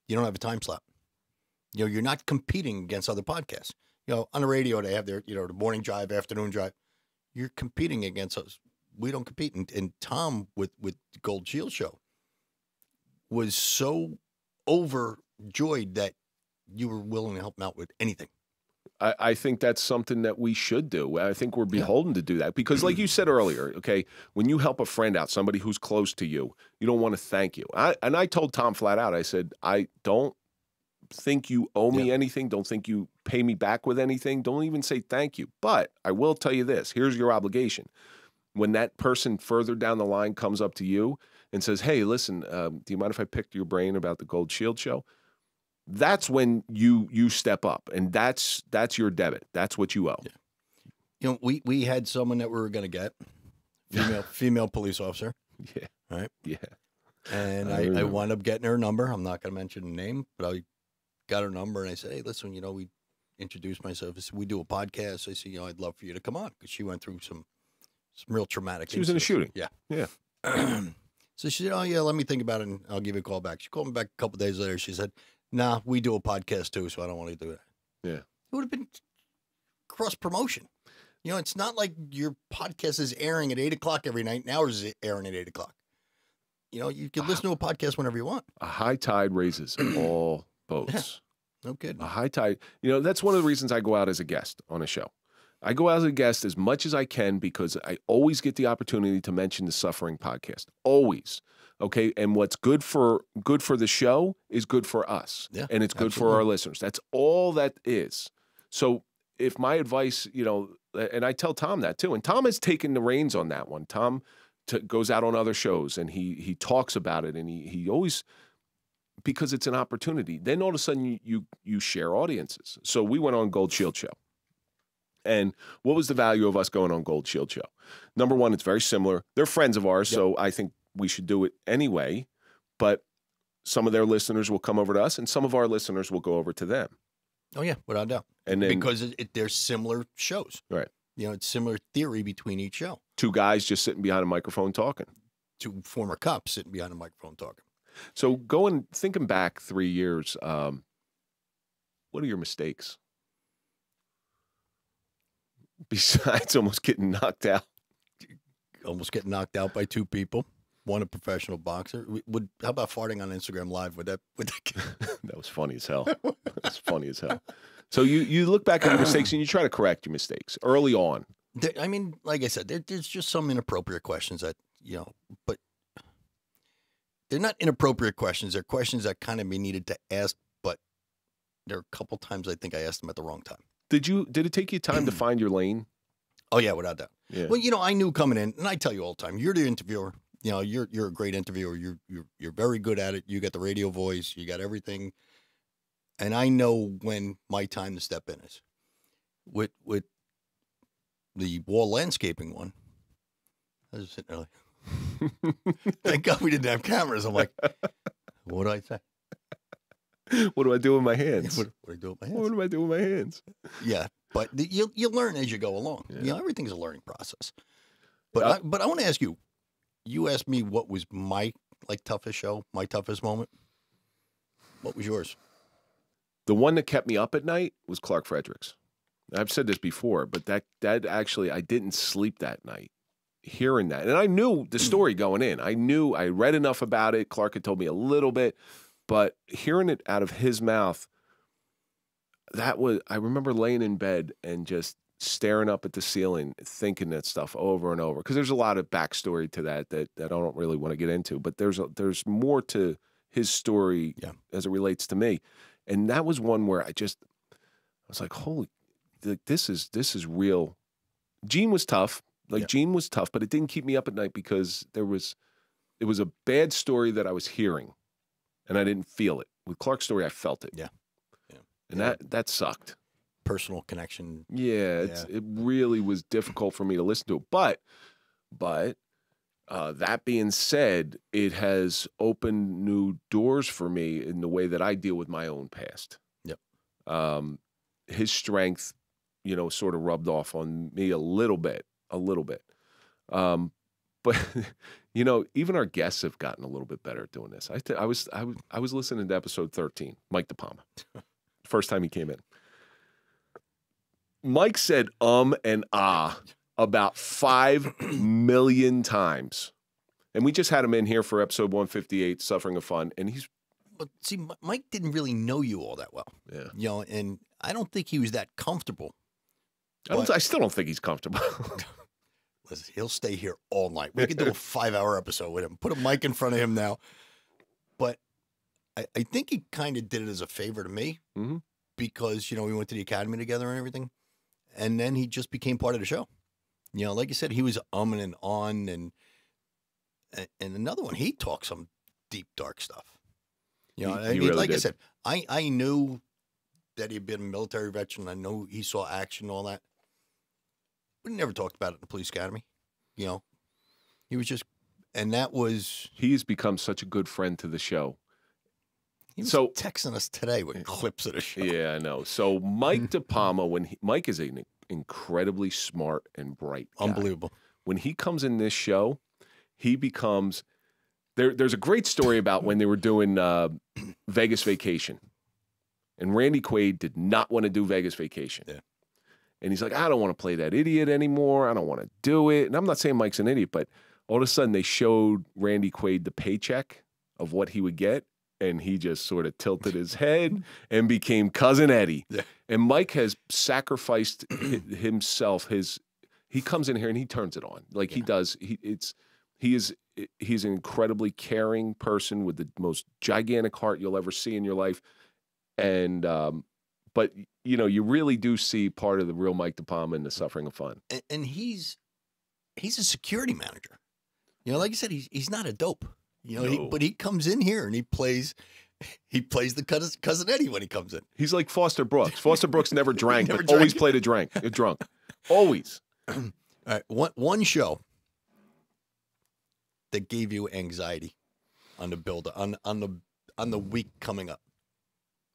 you don't have a time slot. You know, you're not competing against other podcasts. You know, on the radio, they have their, you know, the morning drive, afternoon drive. You're competing against us. We don't compete. And Tom with Gold Shield Show was so overjoyed that you were willing to help him out with anything. I think that's something that we should do. I think we're beholden to do that because like you said earlier, okay, when you help a friend out, somebody who's close to you, you don't want to thank you. And I told Tom flat out, I said, I don't think you owe me anything. Don't think you pay me back with anything. Don't even say thank you. But I will tell you this. Here's your obligation. When that person further down the line comes up to you and says, hey, listen, do you mind if I picked your brain about the Gold Shield Show? That's when you step up, and that's your debit. That's what you owe. Yeah. You know, we had someone that we were going to get, female police officer. Yeah. Right? Yeah. And I wound up getting her number. I'm not going to mention the name, but I got her number, and I said, hey, listen, you know, we introduced myself. I said, we do a podcast. I said, you know, I'd love for you to come on because she went through some real traumatic She was in a shooting. Yeah. Yeah. So she said, oh, yeah, let me think about it, and I'll give you a call back. She called me back a couple days later. She said, nah, we do a podcast too, so I don't want to do that. Yeah. It would have been cross-promotion. You know, it's not like your podcast is airing at 8 o'clock every night, and ours is airing at 8 o'clock. You know, you can listen to a podcast whenever you want. A high tide raises all boats. Yeah. No kidding. A high tide. You know, that's one of the reasons I go out as a guest on a show. I go out as a guest as much as I can because I always get the opportunity to mention the Suffering Podcast. Always. Okay. And what's good for the show is good for us. Yeah, and it's good for our listeners. That's all that is. So if my advice, you know, and I tell Tom that too, and Tom has taken the reins on that one. Tom goes out on other shows and he talks about it, and he always, because it's an opportunity. Then all of a sudden you share audiences. So we went on Gold Shield Show. And what was the value of us going on Gold Shield Show? Number one, it's very similar. They're friends of ours, so I think we should do it anyway. But some of their listeners will come over to us, and some of our listeners will go over to them. Oh, yeah, without doubt. And then, because they're similar shows. Right. You know, it's similar theory between each show. Two guys just sitting behind a microphone talking. Two former cops sitting behind a microphone talking. So thinking back 3 years, what are your mistakes? Besides almost getting knocked out. Almost getting knocked out by 2 people. One a professional boxer. How about farting on Instagram Live? Would that That was funny as hell. That was funny as hell. So you look back at your mistakes and you try to correct your mistakes early on. I mean, like I said, there's just some inappropriate questions that, you know, but they're not inappropriate questions. They're questions that kind of be needed to ask, but there are a couple times I think I asked them at the wrong time. Did it take you time to find your lane? Oh, yeah, without doubt. Yeah. Well, you know, I knew coming in, and I tell you all the time, you're the interviewer. You know, you're a great interviewer. You're very good at it. You got the radio voice. You got everything. And I know when my time to step in is. With the wall landscaping one, I was sitting there like, Thank God we didn't have cameras. I'm like, what do I say? What do I do with my hands? What do I do with my hands? What do I do with my hands? Yeah, but you learn as you go along. Yeah. You know, everything's a learning process. But I want to ask you. You asked me what was my toughest show, my toughest moment. What was yours? The one that kept me up at night was Clark Fredericks. I've said this before, but that actually, I didn't sleep that night hearing that. And I knew the story going in. I read enough about it. Clark had told me a little bit, but hearing it out of his mouth, I remember laying in bed and just staring up at the ceiling, thinking that stuff over and over. Because there's a lot of backstory to that I don't really want to get into, but there's more to his story as it relates to me. And that was one where I was like, holy, this is real. Gene was tough. Gene was tough, but it didn't keep me up at night because it was a bad story that I was hearing and I didn't feel it. With Clark's story, I felt it. Yeah. And that sucked. Personal connection. Yeah, it really was difficult for me to listen to. But that being said, it has opened new doors for me in the way that I deal with my own past. Yep. His strength, sort of rubbed off on me a little bit. But even our guests have gotten a little bit better at doing this. I was listening to episode 13, Mike DePalma, first time he came in. Mike said and ah about 5 million times. And we just had him in here for episode 158, Suffering of Fun. And But see, Mike didn't really know you all that well. Yeah. And I don't think he was that comfortable. I still don't think he's comfortable. Listen, he'll stay here all night. We could do a 5-hour episode with him. Put a mic in front of him now. But I think he kind of did it as a favor to me because, we went to the academy together and everything. And then he just became part of the show. Like you said, he was umming and on. And another one, he talked some deep, dark stuff. He really like did. I said, I knew that he'd been a military veteran. I know he saw action and all that. But he never talked about it in the police academy. He was just, and that was. He's become such a good friend to the show. He was So texting us today with clips of the show. Yeah, I know. So Mike DePalma, Mike is an incredibly smart and bright guy. Unbelievable. When he comes in this show, he becomes. There's a great story about when they were doing Vegas Vacation, and Randy Quaid did not want to do Vegas Vacation. Yeah. And he's like, I don't want to play that idiot anymore. I don't want to do it. And I'm not saying Mike's an idiot, but all of a sudden they showed Randy Quaid the paycheck of what he would get. And he just sort of tilted his head and became Cousin Eddie. Yeah. And Mike has sacrificed himself. He comes in here and he turns it on like he does. He's an incredibly caring person with the most gigantic heart you'll ever see in your life. And but you really do see part of the real Mike DePalma in the Suffering of Fun. And he's a security manager. Like you said, he's not a dope. No. But he comes in here and he plays the Cousin Eddie when he comes in. He's like Foster Brooks. Foster Brooks never drank, but always played a drunk. Always. All right, one show that gave you anxiety on the build on the week coming up.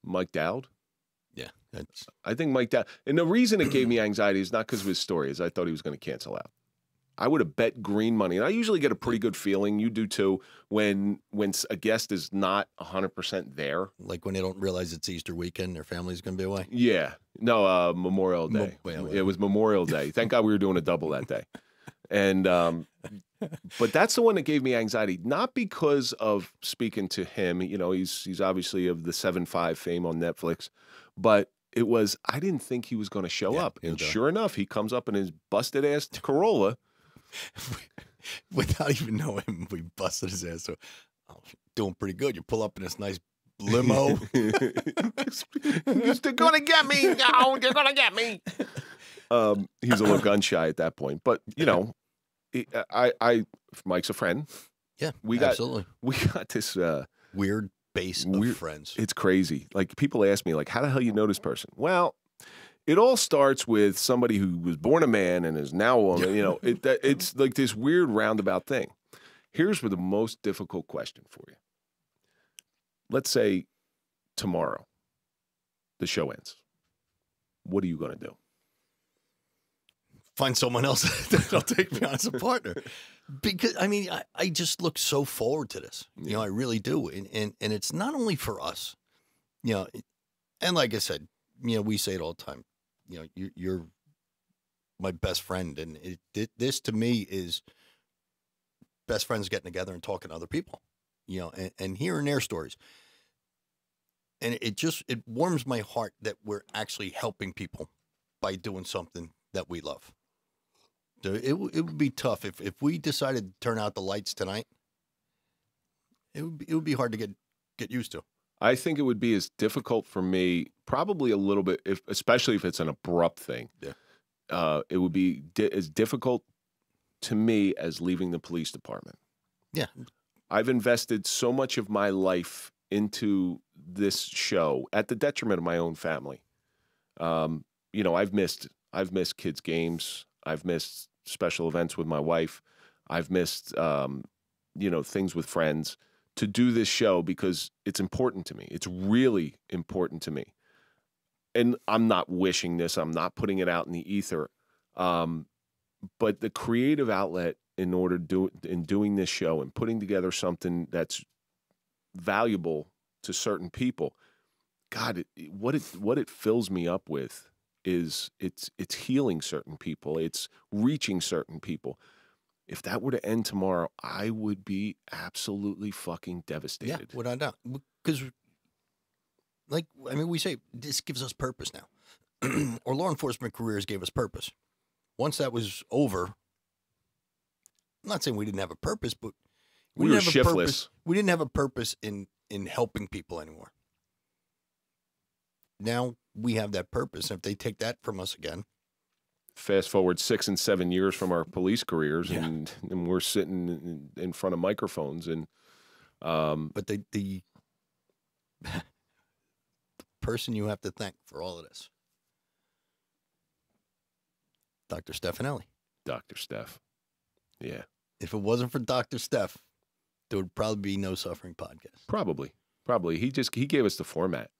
Mike Dowd. Yeah, I think Mike Dowd. And the reason it gave me anxiety is not because of his story, is I thought he was going to cancel out. I would have bet green money, and I usually get a pretty good feeling. You do too when a guest is not 100% there. Like when they don't realize it's Easter weekend, their family's going to be away. Yeah, no, Memorial Day. It was Memorial Day. Thank God we were doing a double that day. And but that's the one that gave me anxiety, not because of speaking to him. He's obviously of the 7-5 fame on Netflix, but it was I didn't think he was going to show up, and sure enough, he comes up in his busted ass Corolla. Without even knowing him, we busted his ass. So, doing pretty good. You pull up in this nice limo. They're gonna get me. No, they're gonna get me. He was a little gun shy at that point, but Mike's a friend. Yeah, absolutely. We got this weird base of friends. It's crazy. Like people ask me, like, how the hell you know this person? Well. It all starts with somebody who was born a man and is now a woman. It's like this weird roundabout thing. Here's the most difficult question for you. Let's say tomorrow the show ends. What are you going to do? Find someone else that'll take me on as a partner. Because, I mean, I just look so forward to this. You know, I really do. And it's not only for us, you know, and like I said, you know, we say it all the time, you know, you're my best friend. And this to me is best friends getting together and talking to other people, you know, and hearing their stories. And it warms my heart that we're actually helping people by doing something that we love. So it would be tough if we decided to turn out the lights tonight. It would be hard to get used to. I think it would be as difficult for me, probably a little bit, especially if it's an abrupt thing. Yeah. It would be as difficult to me as leaving the police department. Yeah. I've invested so much of my life into this show at the detriment of my own family. You know, I've missed kids' games. I've missed special events with my wife. I've missed, you know, things with friends to do this show because it's important to me. It's really important to me. And I'm not wishing this. I'm not putting it out in the ether. But the creative outlet in doing this show and putting together something that's valuable to certain people, God, what it fills me up with is it's healing certain people. It's reaching certain people. If that were to end tomorrow, I would be absolutely fucking devastated. Yeah, without doubt. Because, like, I mean, we say this gives us purpose now. Our law enforcement careers gave us purpose. Once that was over, I'm not saying we didn't have a purpose, but we were shiftless. We didn't have a purpose in helping people anymore. Now we have that purpose. And if they take that from us again. Fast forward 6 and 7 years from our police careers, yeah. and we're sitting in front of microphones. And but the person you have to thank for all of this, Dr. Stefanelli. Dr. Steph. Yeah. If it wasn't for Dr. Steph, there would probably be no Suffering Podcast. Probably. He gave us the format.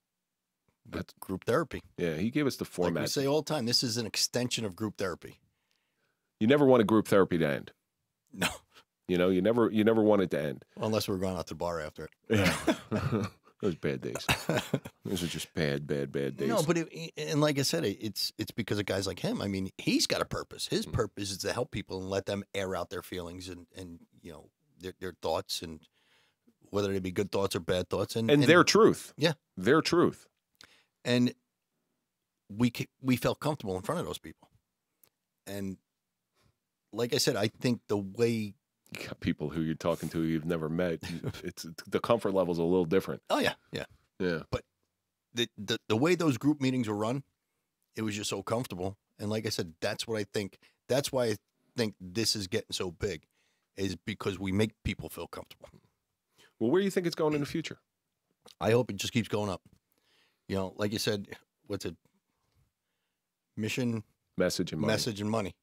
That's group therapy. Yeah, he gave us the format. Like we say all the time, this is an extension of group therapy. You never want a group therapy to end. No. You know, you never want it to end. Well, unless we're going out to the bar after it. Yeah. Those bad days. Those are just bad days. No, but and like I said, it's because of guys like him. I mean, he's got a purpose. His purpose is to help people and let them air out their feelings and you know, their thoughts, and whether they be good thoughts or bad thoughts, and their truth. Yeah, their truth. And we felt comfortable in front of those people. And like I said, I think the way you got people who you're talking to you've never met, it's the comfort level's a little different. Oh yeah. But the way those group meetings were run, it was just so comfortable. And like I said, that's why I think this is getting so big, is because we make people feel comfortable. Well, where do you think it's going in the future? I hope it just keeps going up. You know, like you said, what's it? Mission, message, and money.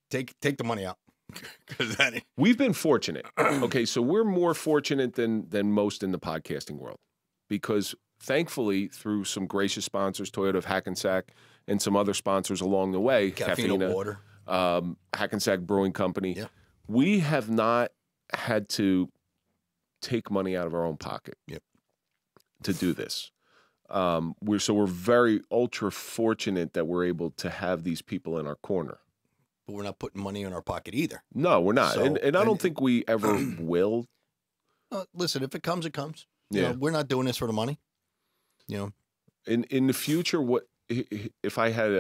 Take the money out. We've been fortunate. Okay, so we're more fortunate than most in the podcasting world, because thankfully, through some gracious sponsors, Toyota of Hackensack, and some other sponsors along the way, Caffeine Water, Hackensack Brewing Company, yeah. We have not had to take money out of our own pocket. Yep. To do this. We're very ultra fortunate that we're able to have these people in our corner. But we're not putting money in our pocket either. No, we're not. So, and I don't think we ever will. Listen, if it comes, it comes. Yeah. You know, we're not doing this for the money. You know. In the future, what if I had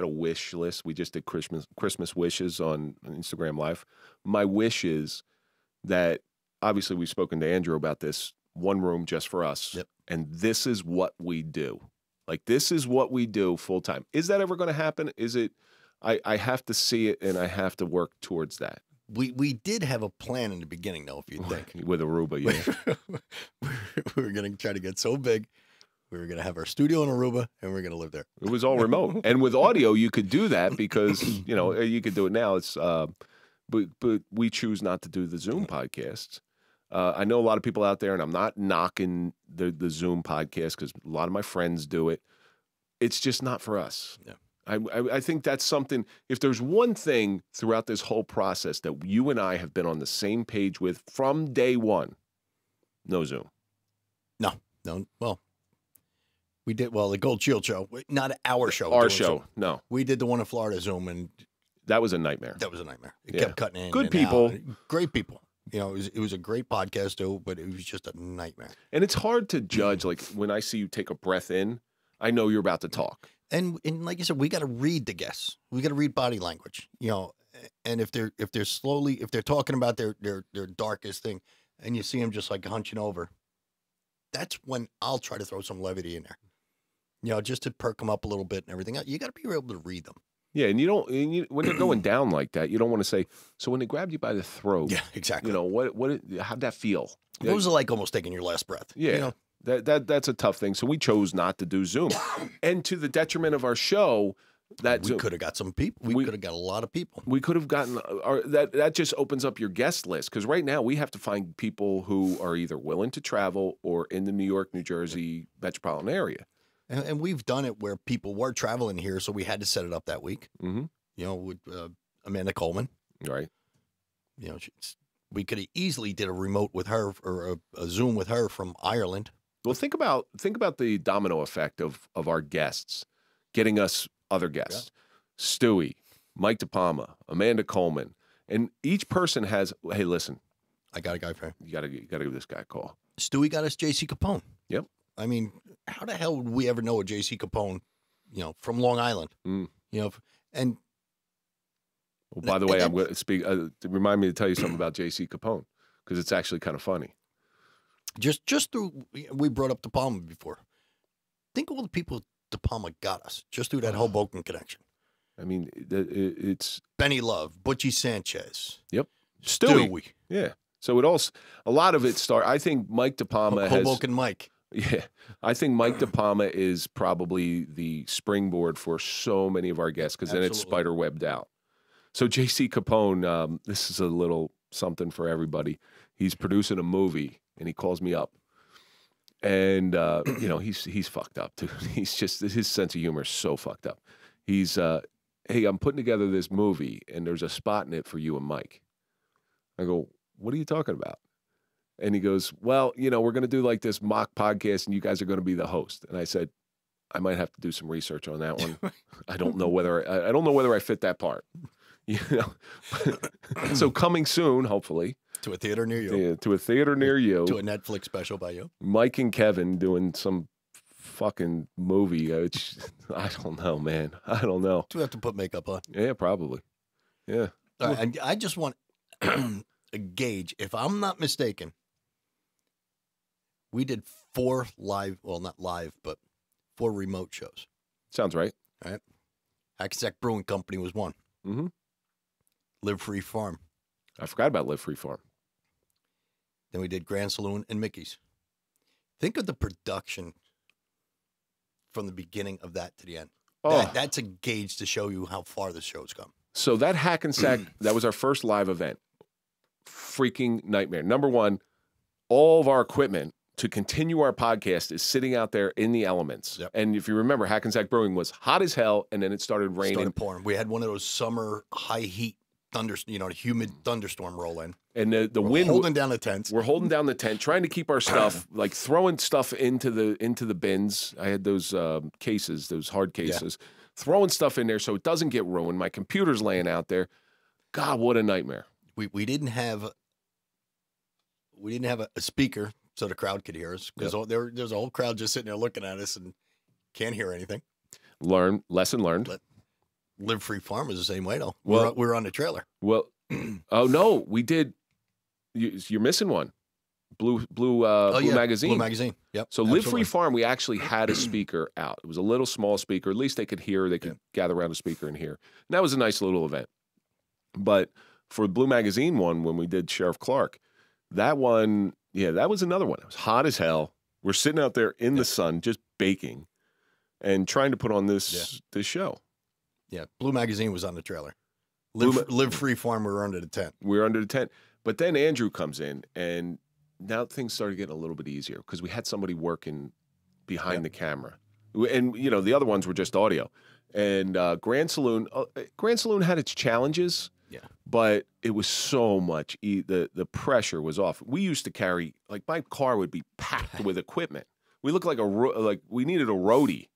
a wish list? We just did Christmas wishes on Instagram Live. My wish is that, obviously we've spoken to Andrew about this, one room just for us. Yep. And this is what we do. Like, this is what we do full time. Is that ever going to happen? Is it? I have to see it, and I have to work towards that. We did have a plan in the beginning, though, if you think. With Aruba, yeah. We were going to try to get so big. We were going to have our studio in Aruba, and we were going to live there. It was all remote. And with audio, you could do that because, you know, you could do it now. It's but we choose not to do the Zoom podcasts. I know a lot of people out there, and I'm not knocking the Zoom podcast because a lot of my friends do it. It's just not for us. Yeah. I think that's something, if there's one thing throughout this whole process that you and I have been on the same page with from day one, no Zoom. No. Well, we did, the Gold Shield show, not our show. Our show, Zoom. No. We did the one in Florida Zoom, and that was a nightmare. That was a nightmare. It kept cutting in. Good people. Great people. It was a great podcast, too, but it was just a nightmare. And it's hard to judge, like, when I see you take a breath in, I know you're about to talk. And like you said, we got to read the guests. We got to read body language, and if they're talking about their darkest thing, and you see them just like hunching over, that's when I'll try to throw some levity in there, just to perk them up a little bit and everything else. You got to be able to read them. Yeah, and when they're going down like that, you don't want to say, so when they grabbed you by the throat, yeah, exactly. How'd that feel? Those are like almost taking your last breath. Yeah. That's a tough thing. So we chose not to do Zoom. And to the detriment of our show, we could have got some people. We could have got a lot of people. We could have gotten that just opens up your guest list, because right now we have to find people who are either willing to travel or in the New York, New Jersey metropolitan area. And we've done it where people were traveling here, so we had to set it up that week. Mm-hmm. With Amanda Coleman. Right. We could have easily did a remote with her or a Zoom with her from Ireland. Well, think about the domino effect of our guests getting us other guests. Yeah. Stewie, Mike DePalma, Amanda Coleman, and each person has. Hey, listen, I got a guy for him. You got to give this guy a call. Stewie got us J.C. Capone. Yep. I mean, how the hell would we ever know a J.C. Capone? From Long Island. And. Well, by the way, I'm going to speak. Remind me to tell you something about J.C. Capone, because it's actually kind of funny. Just through, we brought up De Palma before. Think of all the people De Palma got us just through that Hoboken connection. I mean, it's Benny Love, Butchie Sanchez. Yep. Stewie. Yeah. So a lot of it started. I think Mike DePalma Hoboken Mike. Yeah, I think Mike DePalma is probably the springboard for so many of our guests, because then it's spider webbed out. So J.C. Capone, this is a little something for everybody. He's producing a movie, and he calls me up, and he's fucked up too. He's just, his sense of humor is so fucked up. He's, hey, I'm putting together this movie, and there's a spot in it for you and Mike. I go, what are you talking about? And he goes, well, we're going to do like this mock podcast, and you guys are going to be the host. And I said, I might have to do some research on that one. I don't know whether I fit that part. So coming soon, hopefully, to a theater near you. Yeah, to a theater near you. To a Netflix special by you. Mike and Kevin doing some fucking movie. I don't know, man. I don't know. Do we have to put makeup on? Yeah, probably. Yeah. All right, I just want a gauge. If I'm not mistaken, we did 4 live, well, not live, but 4 remote shows. Sounds right. All right. Hackensack Brewing Company was one. Mm-hmm. Live Free Farm. I forgot about Live Free Farm. Then we did Grand Saloon and Mickey's. Think of the production from the beginning of that to the end. Oh. That's a gauge to show you how far the show's come. So that Hackensack, that was our first live event. Freaking nightmare. Number one, all of our equipment to continue our podcast is sitting out there in the elements. Yep. And if you remember, Hackensack Brewing was hot as hell, and then it started raining. Started pouring. We had one of those summer high heat humid thunderstorm roll in. And the wind, holding down the tents. We're holding down the tent, trying to keep our stuff, like throwing stuff into the bins. I had those cases, those hard cases, throwing stuff in there so it doesn't get ruined. My computer's laying out there. God, what a nightmare. We didn't have a speaker so the crowd could hear us, because there's a whole crowd just sitting there looking at us and can't hear anything. Lesson learned. Live Free Farm was the same way, though. Well, we were on the trailer. Well, oh no, we did. You're missing one. Blue Magazine. Blue Magazine. Yep. So Live Free Farm, we actually had a speaker out. It was a little small speaker. At least they could hear. They could gather around a speaker and hear. And that was a nice little event. But for Blue Magazine one, when we did Sheriff Clark, that one, that was another one. It was hot as hell. We're sitting out there in the sun, just baking, and trying to put on this show. Yeah, Blue Magazine was on the trailer. Live free farm. We were under the tent. We were under the tent. But then Andrew comes in, and now things started getting a little bit easier because we had somebody working behind the camera. And, you know, the other ones were just audio. And Grand Saloon had its challenges. Yeah. But it was so much, the pressure was off. We used to carry, like, my car would be packed with equipment. We looked like we needed a roadie.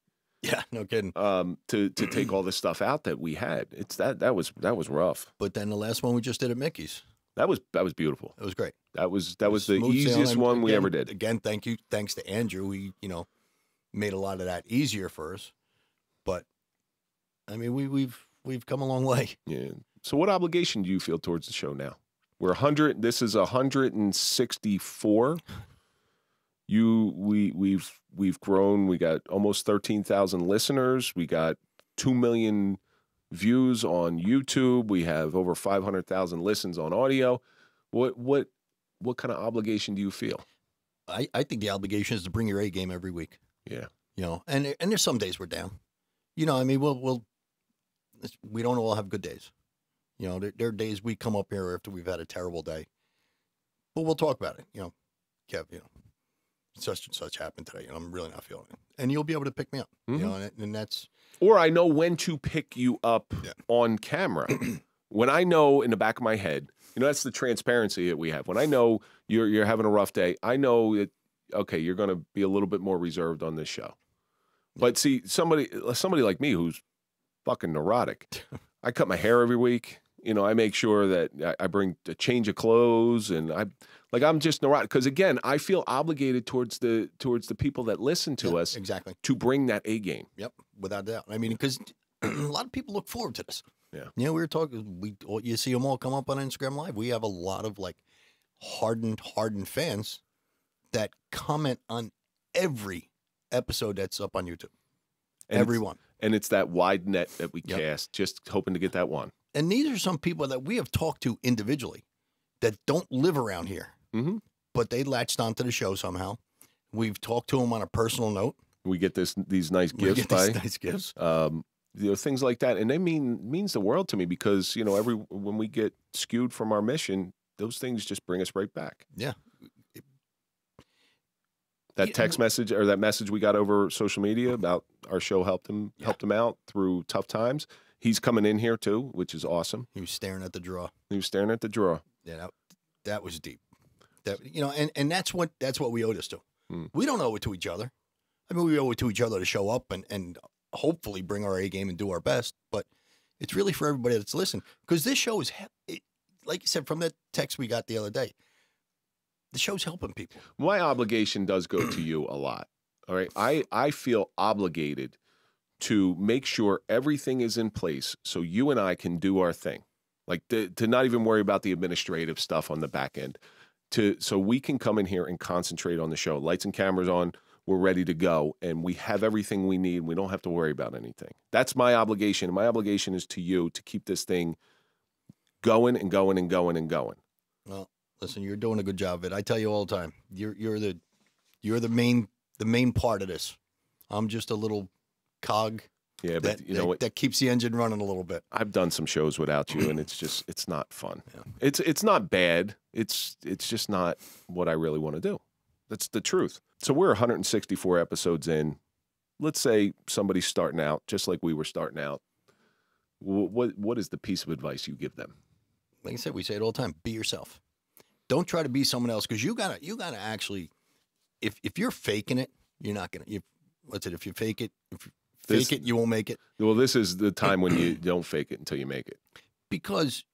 Yeah, no kidding. To take all the stuff out that we had. That was rough. But then the last one we just did at Mickey's. That was beautiful. It was great. That was the easiest one we ever did. Again, thanks to Andrew. He, you know, made a lot of that easier for us. But I mean, we've come a long way. Yeah. So what obligation do you feel towards the show now? We're 100. This is 164. We've grown. We got almost 13,000 listeners. We got 2 million views on YouTube. We have over 500,000 listens on audio. What kind of obligation do you feel? I think the obligation is to bring your A game every week. Yeah. You know, and there's some days we're down. You know, I mean, we don't all have good days. You know, there are days we come up here after we've had a terrible day, but we'll talk about it. You know, Kev, you know, such and such happened today, and I'm really not feeling it. And you'll be able to pick me up. You know, and that's. Or I know when to pick you up on camera. When I know in the back of my head, you know, that's the transparency that we have. When I know you're having a rough day, I know that, okay, you're going to be a little bit more reserved on this show. But see, somebody like me who's fucking neurotic, I cut my hair every week. You know, I make sure that I bring a change of clothes, and I'm just neurotic because, again, I feel obligated towards the people that listen to us exactly to bring that A game. Yep, without doubt. I mean, because a lot of people look forward to this. Yeah, you know, we were talking. You see them all come up on Instagram Live. We have a lot of like hardened fans that comment on every episode that's up on YouTube. And everyone, and it's that wide net that we cast, just hoping to get that one. And these are some people that we have talked to individually that don't live around here, but they latched onto the show somehow. We've talked to them on a personal note. We get these nice gifts nice gifts. You know, things like that, and they means the world to me because, you know, when we get skewed from our mission, those things just bring us right back. Yeah. That text message or that message we got over social media about our show helped him out through tough times. He's coming in here too, which is awesome. He was staring at the draw. Yeah, that was deep. That, you know, and that's what we owe this to. We don't owe it to each other. I mean, we owe it to each other to show up and hopefully bring our A game and do our best. But it's really for everybody that's listening, because this show is, like you said, from that text we got the other day, the show's helping people. My obligation does go to you a lot. All right, I feel obligated to make sure everything is in place so you and I can do our thing, like to not even worry about the administrative stuff on the back end, so we can come in here and concentrate on the show. Lights and cameras on, we're ready to go, and we have everything we need. We don't have to worry about anything. That's my obligation. My obligation is to you to keep this thing going and going and going and going. Well, listen, you're doing a good job of it. I tell you all the time, you're the main part of this. I'm just a little cog. Yeah, but you know what? That keeps the engine running a little bit. I've done some shows without you, and it's not fun. Yeah. It's not bad. It's just not what I really want to do. That's the truth. So we're 164 episodes in. Let's say somebody's starting out, just like we were starting out. What is the piece of advice you give them? Like I said, we say it all the time: be yourself. Don't try to be someone else, because you gotta actually. If you're faking it, you're not gonna. If you fake it, you won't make it. Well, this is the time when you don't fake it until you make it. Because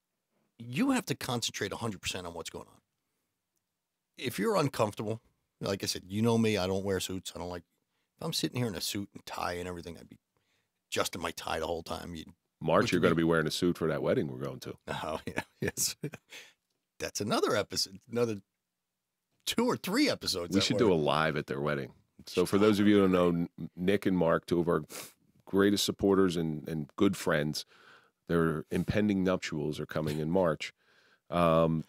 you have to concentrate 100% on what's going on. If you're uncomfortable, like I said, you know me, I don't wear suits. I don't like. If I'm sitting here in a suit and tie and everything, I'd be adjusting my tie the whole time. March, you're going to be wearing a suit for that wedding we're going to. Oh yeah, yes. That's another episode, another 2 or 3 episodes. We should do a live at their wedding. So for those of you who don't know, Nick and Mark, 2 of our greatest supporters and good friends, their impending nuptials are coming in March,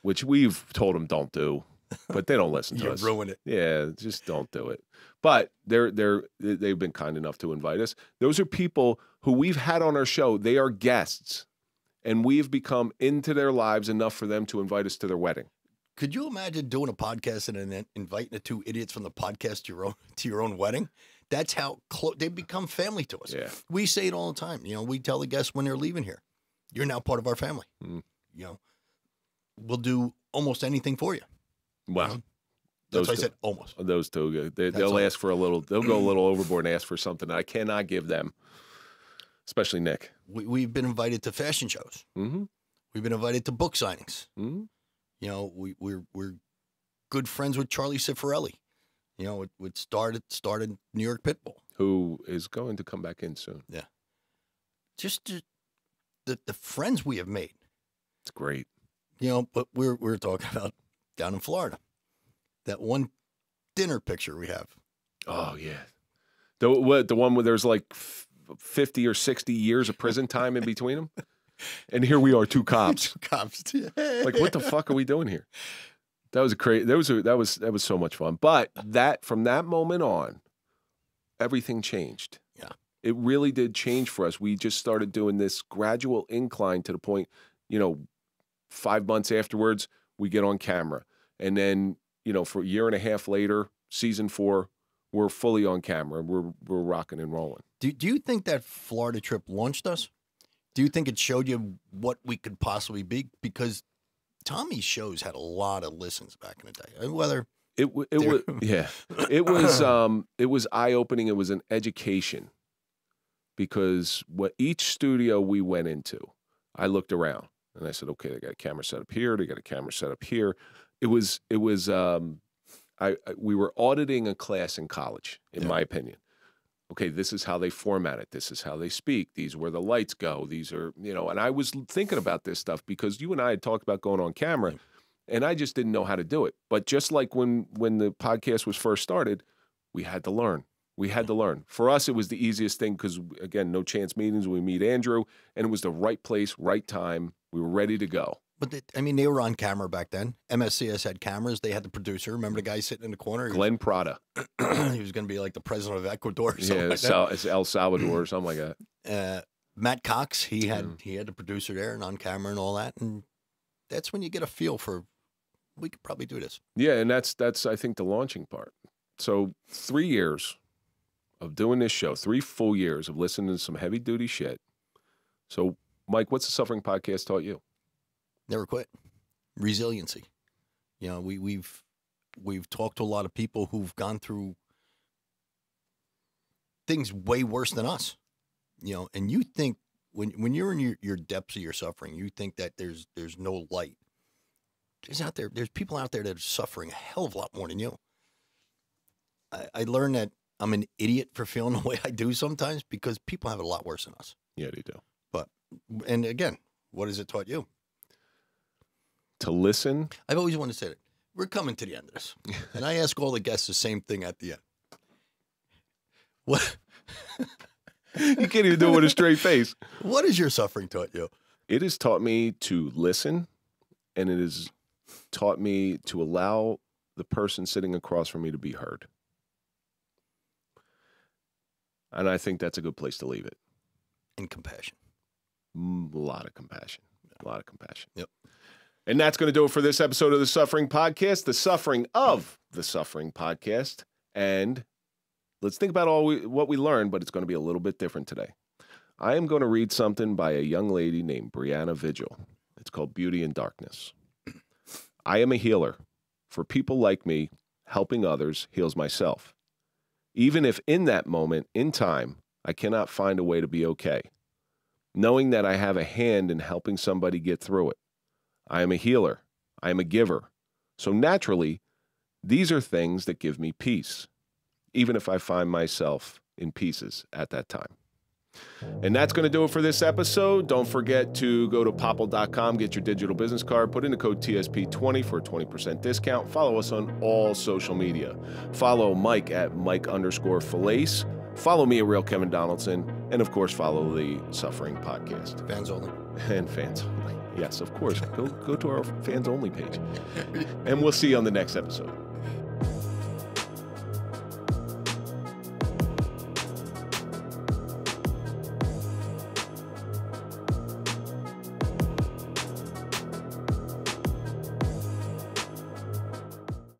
which we've told them don't do, but they don't listen to us. You ruin it. Yeah, just don't do it. But they've been kind enough to invite us. Those are people who we've had on our show. They are guests, And we have become into their lives enough for them to invite us to their wedding. Could you imagine doing a podcast and then inviting the two idiots from the podcast to your own wedding? That's how close they become family to us. Yeah. We say it all the time. You know, we tell the guests when they're leaving here, you're now part of our family. Mm. You know, we'll do almost anything for you. Wow. You know? That's why I said almost. Those two, they'll ask for a little, they'll go a little overboard and ask for something I cannot give them, especially Nick. We've been invited to fashion shows. Mm-hmm. We've been invited to book signings. Mm-hmm. You know, we're good friends with Charlie Cifarelli. You know, it started New York Pitbull, who is going to come back in soon. Yeah, just the friends we have made. It's great. You know, but we're talking about down in Florida, that one dinner picture we have. Oh yeah, the one where there's like 50 or 60 years of prison time in between them, and here we are, two cops. Like, what the fuck are we doing here? That was that was so much fun. But from that moment on, everything changed. Yeah, it really did change for us. We just started doing this gradual incline to the point, you know, 5 months afterwards, we get on camera, and then, you know, for a year and a half later, season 4, we're fully on camera. We're rocking and rolling. Do you think that Florida trip launched us? Do you think it showed you what we could possibly be? Because Tommy's shows had a lot of listens back in the day. Whether it was yeah, it was eye opening. It was an education, because each studio we went into, I looked around and I said, okay, they got a camera set up here. They got a camera set up here. We were auditing a class in college, in my opinion. Okay, this is how they format it. This is how they speak. These are where the lights go. These are, you know, and I was thinking about this stuff because you and I had talked about going on camera, and I just didn't know how to do it. But just like when the podcast was first started, we had to learn. We had to learn. For us, it was the easiest thing because, again, no chance meetings. We meet Andrew, and it was the right place, right time. We were ready to go. But they were on camera back then. MSCS had cameras. They had the producer. Remember the guy sitting in the corner? Glenn Prada. He was going to be like the president of Ecuador or something like that. El Salvador or something like that. Matt Cox, he had the producer there and on camera and all that. And that's when you get a feel for, we could probably do this. Yeah, and that's I think, the launching part. So 3 years of doing this show, 3 full years of listening to some heavy-duty shit. So, Mike, what's the Suffering Podcast taught you? Never quit. Resiliency. You know, we've talked to a lot of people who've gone through things way worse than us. You know, and you think when you're in your depths of your suffering, you think that there's no light. There's people out there that are suffering a hell of a lot more than you. I learned that I'm an idiot for feeling the way I do sometimes because people have it a lot worse than us. Yeah, they do. And again, what has it taught you? To listen. I've always wanted to say that. We're coming to the end of this. And I ask all the guests the same thing at the end. What? You can't even do it with a straight face. What has your suffering taught you? It has taught me to listen, and it has taught me to allow the person sitting across from me to be heard. And I think that's a good place to leave it. And compassion. A lot of compassion. A lot of compassion. Yep. And that's going to do it for this episode of the Suffering Podcast, the Suffering of the Suffering Podcast. And let's think about what we learned, but it's going to be a little bit different today. I am going to read something by a young lady named Brianna Vigil. It's called Beauty in Darkness. I am a healer. For people like me, helping others heals myself. Even if in that moment in time, I cannot find a way to be okay. Knowing that I have a hand in helping somebody get through it. I am a healer. I am a giver. So naturally, these are things that give me peace, even if I find myself in pieces at that time. And that's going to do it for this episode. Don't forget to go to popple.com, get your digital business card, put in the code TSP20 for a 20% discount. Follow us on all social media. Follow Mike at Mike_Falaise. Follow me at Real Kevin Donaldson. And of course, follow the Suffering Podcast. Fans only. And fans only. Yes, of course. Go to our fans only page. And we'll see you on the next episode.